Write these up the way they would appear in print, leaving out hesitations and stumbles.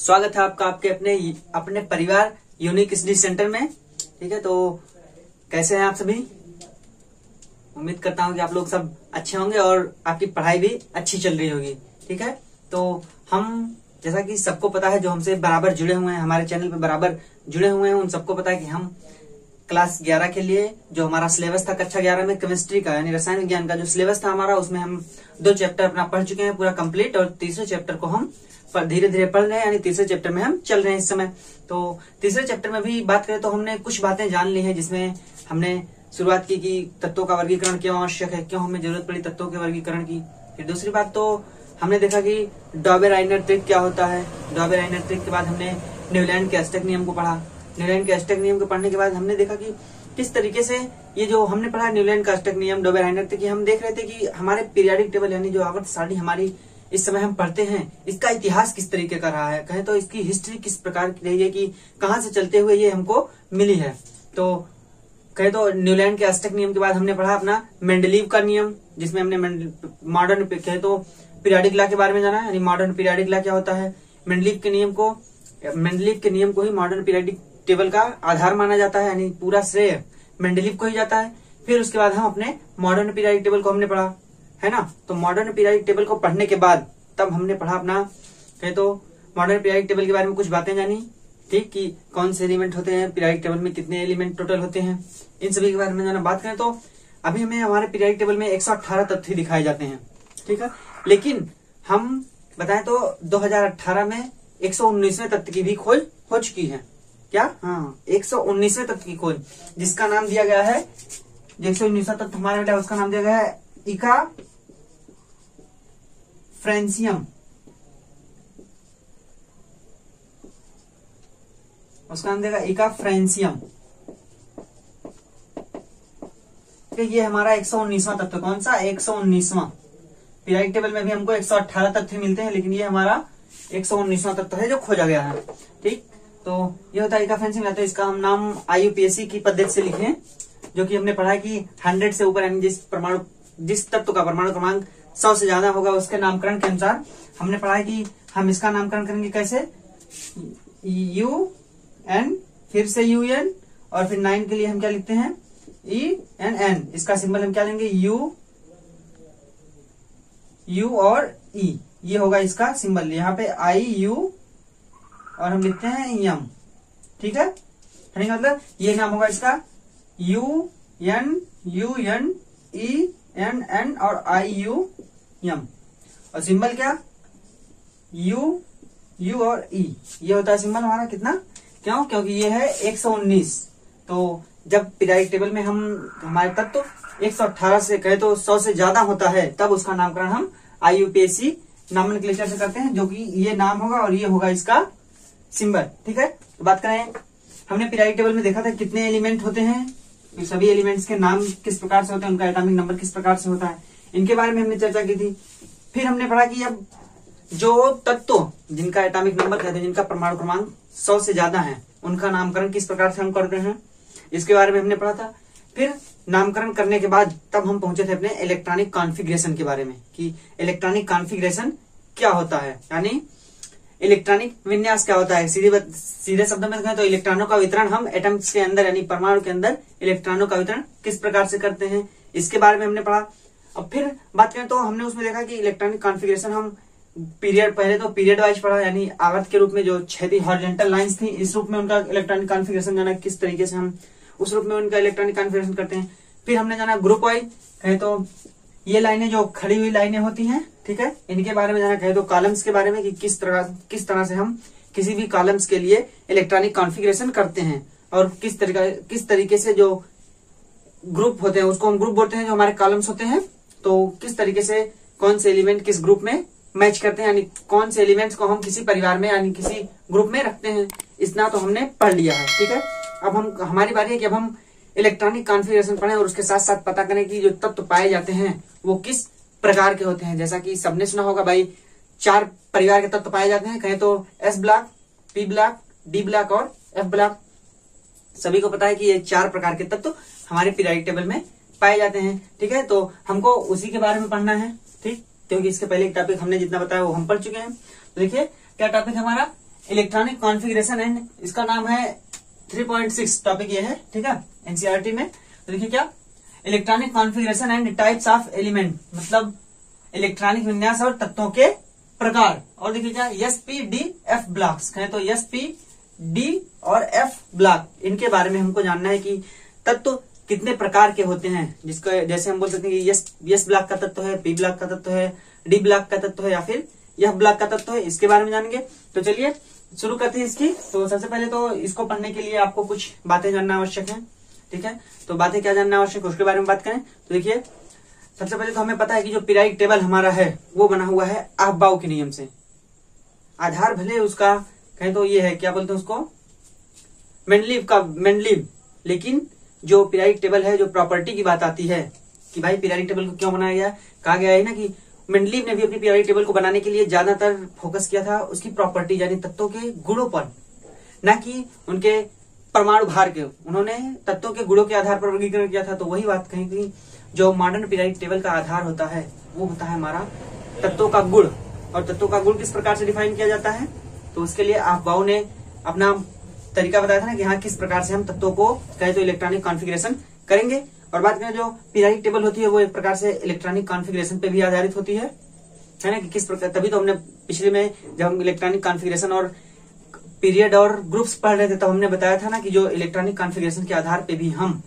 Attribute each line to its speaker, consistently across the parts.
Speaker 1: स्वागत है आपका आपके अपने परिवार यूनिक स्टडी सेंटर में। ठीक है, तो कैसे हैं आप सभी? उम्मीद करता हूं कि आप लोग सब अच्छे होंगे और आपकी पढ़ाई भी अच्छी चल रही होगी। ठीक है, तो हम जैसा कि सबको पता है, जो हमसे बराबर जुड़े हुए हैं, हमारे चैनल पे बराबर जुड़े हुए हैं, उन सबको पता है कि हम क्लास 11 के लिए जो हमारा सिलेबस था कक्षा 11 में केमिस्ट्री का यानी रसायन विज्ञान का जो सिलेबस था हमारा, उसमें हम 2 चैप्टर अपना पढ़ चुके हैं पूरा कंप्लीट, और तीसरे चैप्टर को हम धीरे धीरे पढ़ रहे हैं, यानी तीसरे चैप्टर में हम चल रहे हैं इस समय। तो तीसरे चैप्टर में भी बात करें तो हमने कुछ बातें जान ली हैं, जिसमें हमने शुरुआत की कि तत्वों का वर्गीकरण क्यों आवश्यक है, क्यों हमें जरूरत पड़ी तत्वों के वर्गीकरण की। फिर दूसरी बात तो हमने देखा कि डॉबे-राइनर ट्रिक क्या होता है। डॉबे-राइनर ट्रिक के बाद हमने न्यूलैंड के अष्टक नियम को पढ़ा। न्यूलैंड के अष्टक नियम को पढ़ने के बाद हमने देखा कि किस तरीके से ये जो हमने पढ़ा न्यूलैंड का अष्टक नियम, डॉबे-राइनर ट्रिक, हम देख रहे थे कि हमारे पीरियोडिक टेबल यानी जो आवर्त सारणी हमारी इस समय हम पढ़ते हैं, इसका इतिहास किस तरीके का रहा है, कहें तो इसकी हिस्ट्री किस प्रकार की रही है, कि कहां से चलते हुए ये हमको मिली है। तो कहे तो न्यूलैंड के अष्टक नियम के बाद हमने पढ़ा अपना मेंडलीव का नियम, जिसमें हमने मॉडर्न कहे तो पीरियोडिक लॉ के बारे में जाना, यानी मॉडर्न पीरियोडिक लॉ क्या होता है। मेंडलीव के नियम को ही मॉडर्न पीरियोडिक टेबल का आधार माना जाता है, यानी पूरा श्रेय मेंडलीव को ही जाता है। फिर उसके बाद हम अपने मॉडर्न पीरियोडिक टेबल को हमने पढ़ा, है ना। तो मॉडर्न पीरियोडिक टेबल को पढ़ने के बाद तब हमने पढ़ा अपना कहे तो मॉडर्न पीरियोडिक टेबल के बारे में कुछ बातें जानी, ठीक, कि कौन से एलिमेंट होते हैं पीरियोडिक टेबल में, कितने एलिमेंट टोटल होते हैं, इन सभी के बारे में जाना। बात करें तो अभी हमें हमारे पीरियोडिक टेबल में 118 तथ्य दिखाए जाते हैं, ठीक है, लेकिन हम बताएं तो 2018 में 119वें तथ्य की भी खोज हो चुकी है। क्या? हाँ, 119वें तथ्य की खोज, जिसका नाम दिया गया है, जो 119वां तथ्य हमारे बेटा उसका नाम दिया गया है इका फ्रेंसियम। उसका नाम देगा इका फ्रेंसियम। ये हमारा 119वां तथ्य, कौन सा? 119वां। पीरियोडिक टेबल में भी हमको 118 तथ्य मिलते हैं, लेकिन ये हमारा 119वां तथ्य है जो खोजा गया है। ठीक, तो ये होता है इका फ्रेंसियम। तो इसका हम नाम IUPAC की पद्धति से लिखे, जो कि हमने पढ़ा कि 100 से ऊपर यानी जिस तत्व का परमाणु क्रमांक 100 से ज्यादा होगा उसके नामकरण के अनुसार हमने पढ़ा है कि हम इसका नामकरण करेंगे कैसे, UN, फिर से UN, और फिर 9 के लिए हम क्या लिखते हैं, ENN। इसका सिंबल हम क्या लेंगे, U और E, ये होगा इसका सिंबल। यहाँ पे IU और हम लिखते हैं यम, ठीक है। मतलब ये नाम होगा इसका UN, UN, ENN और IUM, और सिंबल क्या, U और E, ये होता है सिंबल हमारा। कितना? क्यों? क्योंकि ये है 119। तो जब पीरियोडिक टेबल में हमारे तत्व 118 से कहे तो 100 से ज्यादा होता है, तब उसका नामकरण हम IUPAC नॉमेनक्लेचर से करते हैं, जो कि ये नाम होगा और ये होगा इसका सिंबल। ठीक है, तो बात करें, हमने पीरियोडिक टेबल में देखा था कितने एलिमेंट होते हैं, सभी एलिमेंट्स के नाम किस प्रकार से होते हैं, उनका एटॉमिक नंबर किस प्रकार से होता है, इनके बारे में हमने चर्चा की थी। फिर हमने पढ़ा कि अब जो तत्व जिनका एटॉमिक नंबर कहते हैं, जिनका परमाणु क्रमांक 100 से ज्यादा है, उनका नामकरण किस प्रकार से हम करते हैं, इसके बारे में हमने पढ़ा था। फिर नामकरण करने के बाद तब हम पहुंचे थे अपने इलेक्ट्रॉनिक कॉन्फ़िगरेशन के बारे में, कि इलेक्ट्रॉनिक कॉन्फ़िगरेशन क्या होता है, यानी इलेक्ट्रॉनिक विन्यास क्या होता है। सीधे शब्दों में कहें तो इलेक्ट्रॉनों का वितरण हम एटम्स के अंदर यानी परमाणु के अंदर इलेक्ट्रॉनों का वितरण किस प्रकार से करते हैं, इसके बारे में हमने पढ़ा। अब फिर बात करें तो हमने उसमें देखा कि इलेक्ट्रॉनिक कॉन्फ़िगरेशन हम पहले तो पीरियड वाइज पढ़ा, यानी आवर्त के रूप में जो क्षैतिज हॉरिजॉन्टल लाइंस थी, इस रूप में उनका इलेक्ट्रॉनिक कॉन्फ़िगरेशन जाना, किस तरीके से हम उस रूप में उनका इलेक्ट्रॉनिक कॉन्फ़िगरेशन करते हैं। फिर हमने जाना ग्रुप वाइज, कहे तो ये लाइनें जो खड़ी हुई लाइनें होती हैं, ठीक है, इनके बारे में जाना। कहे तो कॉलम्स के बारे में कि किस तरह से हम किसी भी कॉलम्स के लिए इलेक्ट्रॉनिक कॉन्फ़िगरेशन करते हैं, और किस तरीके से जो ग्रुप होते हैं उसको हम ग्रुप बोलते हैं, जो हमारे कॉलम्स होते हैं, तो किस तरीके से कौन से एलिमेंट किस ग्रुप में मैच करते हैं, यानी कौन से एलिमेंट्स को हम किसी परिवार में यानी किसी ग्रुप में रखते हैं, इतना तो हमने पढ़ लिया है। ठीक है, अब हमारी बारी है कि अब हम इलेक्ट्रॉनिक कॉन्फ़िगरेशन पढ़ें और उसके साथ साथ पता करें कि जो तत्व पाए जाते हैं वो किस प्रकार के होते हैं। जैसा कि सबने सुना होगा भाई, 4 परिवार के तत्व पाए जाते हैं, कहें तो S block, P block, D block और F ब्लॉक। सभी को पता है कि ये 4 प्रकार के तत्व हमारे पीरियोडिक टेबल में पाए जाते हैं। ठीक है, तो हमको उसी के बारे में पढ़ना है, ठीक, क्योंकि इसके पहले एक टॉपिक हमने जितना बताया वो हम पढ़ चुके हैं। तो देखिए क्या टॉपिक हमारा, इलेक्ट्रॉनिक कॉन्फ़िगरेशन एंड इसका नाम है 3.6 टॉपिक ये है, ठीक है, एनसीईआरटी में। तो देखिए क्या, electronic configuration and types of element, मतलब इलेक्ट्रॉनिक विन्यास और तत्वों के प्रकार। और देखिए क्या, एसपीडीएफ ब्लॉक्स कहें तो एसपीडी और एफ ब्लॉक, इनके बारे में हमको जानना है कि तत्व कितने प्रकार के होते हैं। जिसको जैसे हम बोल सकते हैं कि एस ब्लॉक का तत्व है, पी ब्लॉक का तत्व है, डी ब्लॉक का तत्व है या फिर एफ ब्लॉक का तत्व है, इसके बारे में जानेंगे। तो चलिए शुरू करते हैं इसकी। तो सबसे पहले तो इसको पढ़ने के लिए आपको कुछ बातें जानना आवश्यक है, ठीक है। तो बातें क्या जानना आवश्यक है उसके बारे में बात करें तो देखिए, सबसे पहले तो हमें पता है कि जो पीरियोडिक टेबल हमारा है वो बना हुआ है अफबाउ के नियम से। आधार भले उसका कहें तो ये है, क्या बोलते हैं उसको, मेंडलीव, लेकिन जो पीरियोडिक टेबल है, जो प्रॉपर्टी की बात आती है कि भाई पीरियोडिक टेबल को क्यों बनाया गया, कहा गया है ना कि मेंडलीव ने भी अपनी पीरियोडिक टेबल को बनाने के लिए ज्यादातर फोकस किया था उसकी प्रॉपर्टी यानी तत्वों के गुणों पर, न कि उनके परमाणु भार के। उन्होंने तत्वों के गुणों के आधार पर वर्गीकरण किया था। तो वही बात कहें कि जो मॉडर्न पीरियोडिक टेबल का आधार होता है वो होता है हमारा तत्वों का गुण। और तत्वों का गुण किस प्रकार से डिफाइन किया जाता है, तो उसके लिए अफबाउ ने अपना तरीका बताया था ना कि हाँ किस प्रकार से हम तत्वों को कहे तो इलेक्ट्रॉनिक कॉन्फ़िगरेशन करेंगे। और बात करें जो पीरियोडिक टेबल होती है वो एक प्रकार से इलेक्ट्रॉनिक कॉन्फ़िगरेशन पे भी आधारित होती है ना, कि किस प्रकार। तभी तो हमने पिछले में जब हम इलेक्ट्रॉनिक कॉन्फ़िगरेशन और पीरियड और ग्रुप्स पढ़ रहे थे तब हमने बताया था ना कि जो इलेक्ट्रॉनिक कॉन्फ़िगरेशन के आधार पे भी हम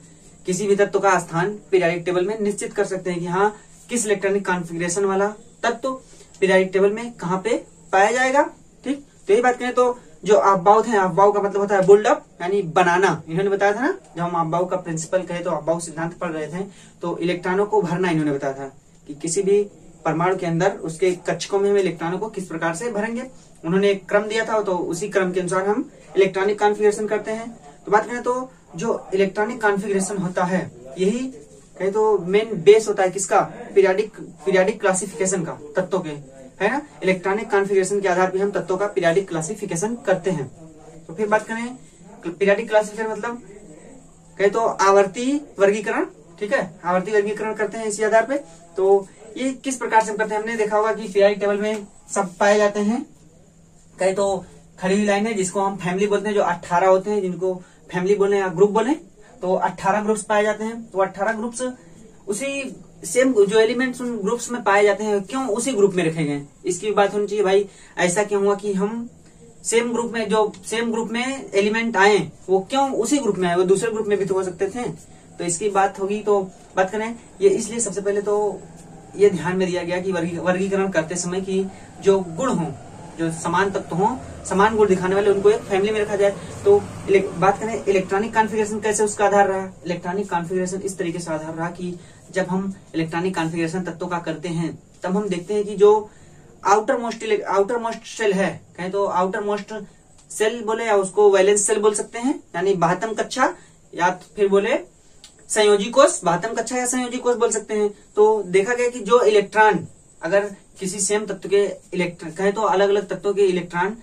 Speaker 1: किसी भी तत्व का स्थान पीरियोडिक टेबल में निश्चित कर सकते हैं कि हाँ किस इलेक्ट्रॉनिक कॉन्फ़िगरेशन वाला तत्व पीरियोडिक टेबल में कहाँ पे पाया जाएगा, ठीक। तो यही बात करें तो जो अफबाउ थे, अफबाउ का मतलब होता है बुल्ड अप यानी बनाना। इन्होंने बताया था ना, जब हम अफबाउ का प्रिंसिपल कहे तो अफबाउ सिद्धांत पढ़ रहे थे तो इलेक्ट्रॉनों को भरना इन्होंने बताया था कि किसी भी परमाणु के अंदर उसके कक्षकों में हम इलेक्ट्रॉनों को किस प्रकार से भरेंगे। उन्होंने एक क्रम दिया था तो उसी क्रम के अनुसार हम इलेक्ट्रॉनिक कॉन्फ़िगरेशन करते हैं। तो बात करें तो जो इलेक्ट्रॉनिक कॉन्फ़िगरेशन होता है यही कहे तो मेन बेस होता है किसका, पीरियोडिक क्लासिफिकेशन का, तत्वों के, है ना। इलेक्ट्रॉनिक कॉन्फ़िगरेशन के आधार पर हम तत्वों का पीरियोडिक क्लासिफिकेशन करते हैं। तो फिर बात करें पीरियोडिक क्लासिफिकेशन मतलब कहे तो आवर्ती वर्गीकरण, ठीक है, आवर्ती वर्गीकरण करते हैं इसी आधार पे। तो ये किस प्रकार से करते हैं, हमने देखा होगा कि पीरियोडिक टेबल में सब पाए जाते हैं कहे तो खड़ी हुई लाइन है जिसको हम फैमिली बोलते हैं, जो 18 होते हैं जिनको फैमिली बोले या ग्रुप बोले, तो 18 ग्रुप्स पाए जाते हैं। तो 18 ग्रुप्स उसी सेम जो एलिमेंट्स उन ग्रुप्स में पाए जाते हैं क्यों उसी ग्रुप में रखे गए, इसकी भी बात होनी चाहिए। भाई ऐसा क्यों हुआ कि हम सेम ग्रुप में, जो सेम ग्रुप में एलिमेंट आए वो क्यों उसी ग्रुप में आए, वो दूसरे ग्रुप में भी तो हो सकते थे। तो इसकी बात होगी। तो बात करें ये, इसलिए सबसे पहले तो ये ध्यान में दिया गया कि वर्गीकरण करते समय कि जो गुण हो, जो समान तत्व हो, समान गुण दिखाने वाले, उनको एक फैमिली में रखा जाए। तो बात करें इलेक्ट्रॉनिक कॉन्फ़िगरेशन कैसे उसका आधार रहा, इलेक्ट्रॉनिक कॉन्फ़िगरेशन इस तरीके से आधार रहा कि जब हम इलेक्ट्रॉनिक कॉन्फ़िगरेशन तत्वों का करते हैं तब हम देखते हैं कि जो आउटर मोस्ट सेल है, कहें तो आउटर मोस्ट सेल बोले या उसको वैलेंस सेल बोल सकते हैं, यानी बाह्यतम कक्षा या फिर बोले संयोजी कोष, बाह्यतम कक्षा या संयोजी कोष बोल सकते हैं। तो देखा गया कि जो इलेक्ट्रॉन अगर किसी सेम तत्व के इलेक्ट्रॉन कहे तो अलग अलग तत्वों के electron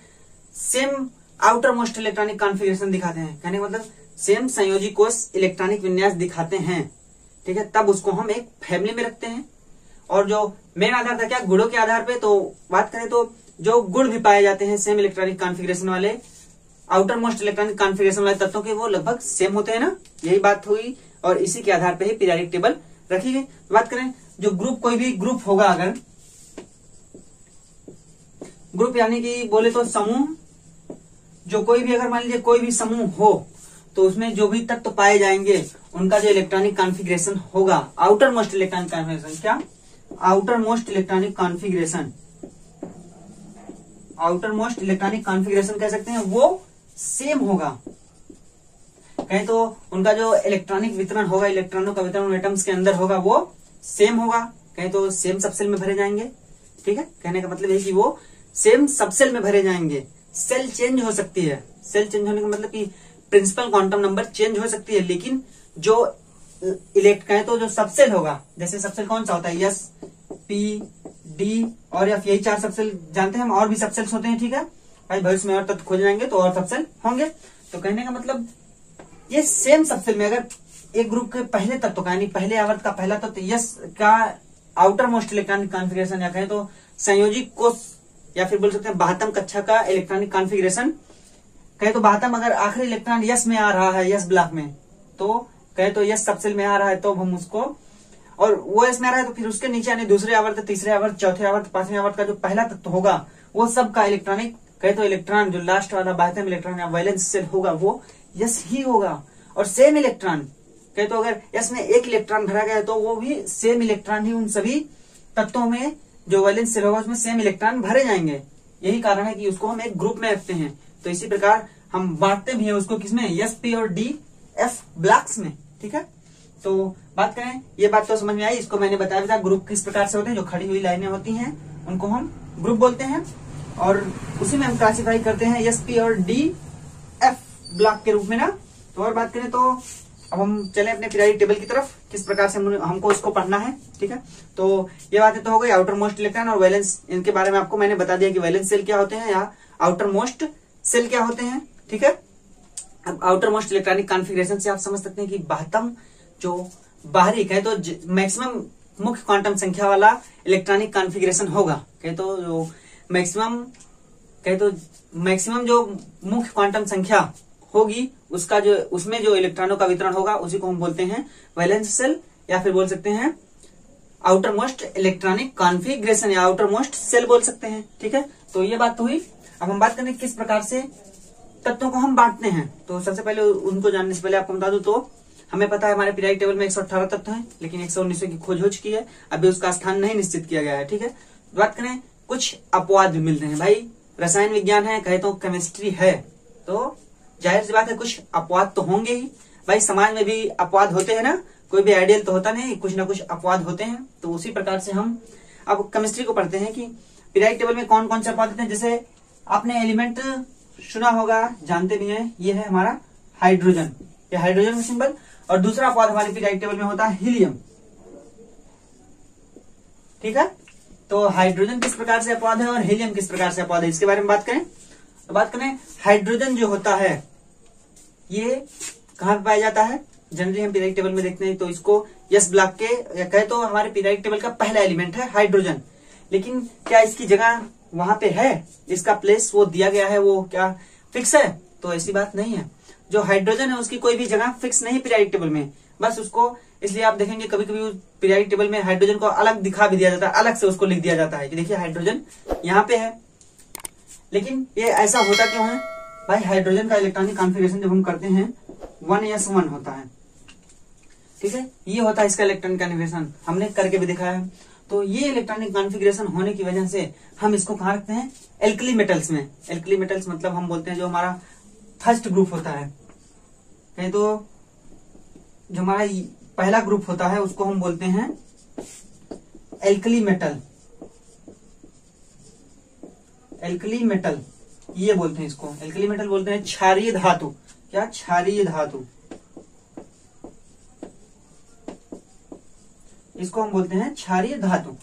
Speaker 1: same outer most electronic configuration दिखाते हैं, कहने का मतलब सेम संयोजी कोष इलेक्ट्रॉनिक विन्यास दिखाते हैं, ठीक है, तब उसको हम एक फैमिली में रखते हैं। और जो मेन आधार था क्या, गुणों के आधार पे। तो बात करें तो जो गुण भी पाए जाते हैं सेम इलेक्ट्रॉनिक कॉन्फ़िगरेशन वाले, आउटर मोस्ट इलेक्ट्रॉनिक कॉन्फ़िगरेशन वाले तत्वों के, वो लगभग सेम होते हैं ना, यही बात हुई। और इसी के आधार पे ही पीरियोडिक टेबल रखी गई। बात करें जो ग्रुप, कोई भी ग्रुप होगा, अगर ग्रुप यानी कि बोले तो समूह, जो कोई भी अगर मान लीजिए कोई भी समूह हो तो उसमें जो भी तत्व पाए जाएंगे उनका जो इलेक्ट्रॉनिक कॉन्फ़िगरेशन होगा, आउटर मोस्ट इलेक्ट्रॉनिक कॉन्फ़िगरेशन, क्या outer most electronic configuration, outer most electronic configuration कह सकते हैं, वो सेम होगा। कहें तो उनका जो इलेक्ट्रॉनिक वितरण होगा, इलेक्ट्रॉनों का वितरण एटम्स के अंदर होगा, वो सेम होगा। कहें तो सेम सबसेल में भरे जाएंगे, ठीक है, कहने का मतलब है कि वो सेम सबसेल में भरे जाएंगे। सेल चेंज हो सकती है, सेल चेंज होने का मतलब कि प्रिंसिपल क्वांटम नंबर चेंज हो सकती है, लेकिन जो कहें तो जो सबसेल होगा, जैसे सबसेल कौन सा होता है, एस, पी, डी और एफ, यही 4 सबसेल जानते हैं हम। और भी सबसेल्स होते हैं, ठीक है भाई, भविष्य में और तत्व खोज जाएंगे तो और सबसेल होंगे। तो कहने का मतलब ये सेम सबसेल में अगर एक ग्रुप के पहले तत्व का यानी पहले आवर्त का पहला तत्व यस का आउटर मोस्ट इलेक्ट्रॉनिक कॉन्फ़िगरेशन या कहें तो संयोजी कोष या फिर बोल सकते हैं 72 कक्षा का इलेक्ट्रॉनिक कॉन्फ़िगरेशन। कहे तो 72 अगर आखिरी इलेक्ट्रॉन यस में आ रहा है, यस ब्लॉक में, तो कहे तो यस सबसेल में आ रहा है, तो हम उसको, और वो यस में आ रहा है तो फिर उसके नीचे यानी दूसरे आवर्त, तीसरे आवर्त, चौथे आवर्त, पांचवें आवर्त का जो पहला तत्व होगा वो सब का इलेक्ट्रॉनिक कहे तो इलेक्ट्रॉन जो लास्ट वाला 72 इलेक्ट्रॉन या वैलेंस सेल होगा वो यस ही होगा। और सेम इलेक्ट्रॉन कहे तो अगर यस में एक इलेक्ट्रॉन भरा गया तो वो भी सेम इलेक्ट्रॉन ही उन सभी तत्वों में जो वैलेंस सेल होगा उसमें सेम इलेक्ट्रॉन भरे जाएंगे। यही कारण है कि उसको हम एक ग्रुप में रखते हैं। तो इसी प्रकार हम बांटते भी हैं उसको किसमें, एस, पी और डी, एफ ब्लॉक्स में। ठीक है, तो बात करें, ये बात तो समझ में आई। इसको मैंने बताया था ग्रुप किस प्रकार से होते हैं। जो खड़ी हुई लाइनें होती हैं उनको हम ग्रुप बोलते हैं और उसी में हम क्लासिफाई करते हैं एस, पी और डी, एफ ब्लॉक के रूप में ना। तो और बात करें तो अब हम चले अपने पीरियोडिक टेबल की तरफ, किस प्रकार से हमको इसको पढ़ना है। ठीक है, तो ये बातें तो हो गई आउटर मोस्ट इलेक्ट्रॉन और वैलेंस, इनके बारे में आपको मैंने बता दिया कि वैलेंस सेल क्या होते हैं या आउटर मोस्ट सेल क्या होते हैं। ठीक है, अब आउटर मोस्ट इलेक्ट्रॉनिक कॉन्फ़िगरेशन से आप समझ सकते हैं कि 72 जो बाहरी कहे तो मैक्सिमम मुख्य क्वांटम संख्या वाला इलेक्ट्रॉनिक कॉन्फ़िगरेशन होगा। कहे तो जो मैक्सिमम जो मुख्य क्वांटम संख्या होगी उसका जो उसमें जो इलेक्ट्रॉनों का वितरण होगा उसी को हम बोलते हैं वैलेंस सेल या फिर बोल सकते हैं आउटर मोस्ट इलेक्ट्रॉनिक कॉन्फ़िगरेशन या आउटर मोस्ट सेल बोल सकते हैं। ठीक है, तो ये बात तो हुई। अब हम बात करें किस प्रकार से तत्वों को हम बांटते हैं। तो सबसे पहले उनको जानने से पहले आपको बता दूं तो हमें पता है हमारे पीरियोडिक टेबल में 118 तत्व हैं, लेकिन 119 की खोज हो चुकी है, अभी उसका स्थान नहीं निश्चित किया गया है। ठीक है, बात करें कुछ अपवाद भी मिलते हैं। भाई रसायन विज्ञान है, कहे तो केमिस्ट्री है, तो जाहिर सी बात है कुछ अपवाद तो होंगे ही। भाई समाज में भी अपवाद होते हैं ना, कोई भी आइडियल तो होता नहीं, कुछ ना कुछ अपवाद होते हैं। तो उसी प्रकार से हम अब केमिस्ट्री को पढ़ते हैं कि पीरियोडिक टेबल में कौन कौन से अपवाद होते हैं। जैसे आपने एलिमेंट सुना होगा, जानते भी हैं, ये है हमारा हाइड्रोजन, ये हाइड्रोजन का सिंबल। और दूसरा अपवाद हमारे पीरियोडिक टेबल में होता है हीलियम। ठीक है, तो हाइड्रोजन किस प्रकार से अपवाद है और हीलियम किस प्रकार से अपवाद है, इसके बारे में बात करें। तो बात करें हाइड्रोजन जो होता है ये कहां पे पाया जाता है, जनरली हम पीरियोडिक टेबल में देखते हैं तो इसको यस ब्लॉक के या कहे तो हमारे पीरियोडिक टेबल का पहला एलिमेंट है हाइड्रोजन। लेकिन क्या इसकी जगह वहां पे है, इसका प्लेस वो दिया गया है, वो क्या फिक्स है? तो ऐसी बात नहीं है। जो हाइड्रोजन है उसकी कोई भी जगह फिक्स नहीं पीरियोडिक टेबल में, बस उसको इसलिए आप देखेंगे कभी कभी पीरियोडिक टेबल में हाइड्रोजन को अलग दिखा भी दिया जाता है, अलग से उसको लिख दिया जाता है कि देखिए हाइड्रोजन यहाँ पे है। लेकिन ये ऐसा होता क्यों है भाई? हाइड्रोजन का इलेक्ट्रॉनिक कॉन्फ़िगरेशन जब हम करते हैं 1s1 होता है। ठीक है, ये होता है इसका इलेक्ट्रॉनिक कॉन्फ़िगरेशन, हमने करके भी दिखाया है। तो ये इलेक्ट्रॉनिक कॉन्फ़िगरेशन होने की वजह से हम इसको कहाँ रखते हैं? एल्कली मेटल्स में। एल्कली मेटल्स मतलब हम बोलते हैं जो हमारा फर्स्ट ग्रुप होता है, कहीं तो जो हमारा पहला ग्रुप होता है उसको हम बोलते हैं एल्कली मेटल। एल्कली मेटल ये बोलते हैं इसको, एल्कली मेटल बोलते हैं। क्षारीय धातु, क्या? क्षारीय धातु, इसको हम बोलते हैं क्षारीय धातु।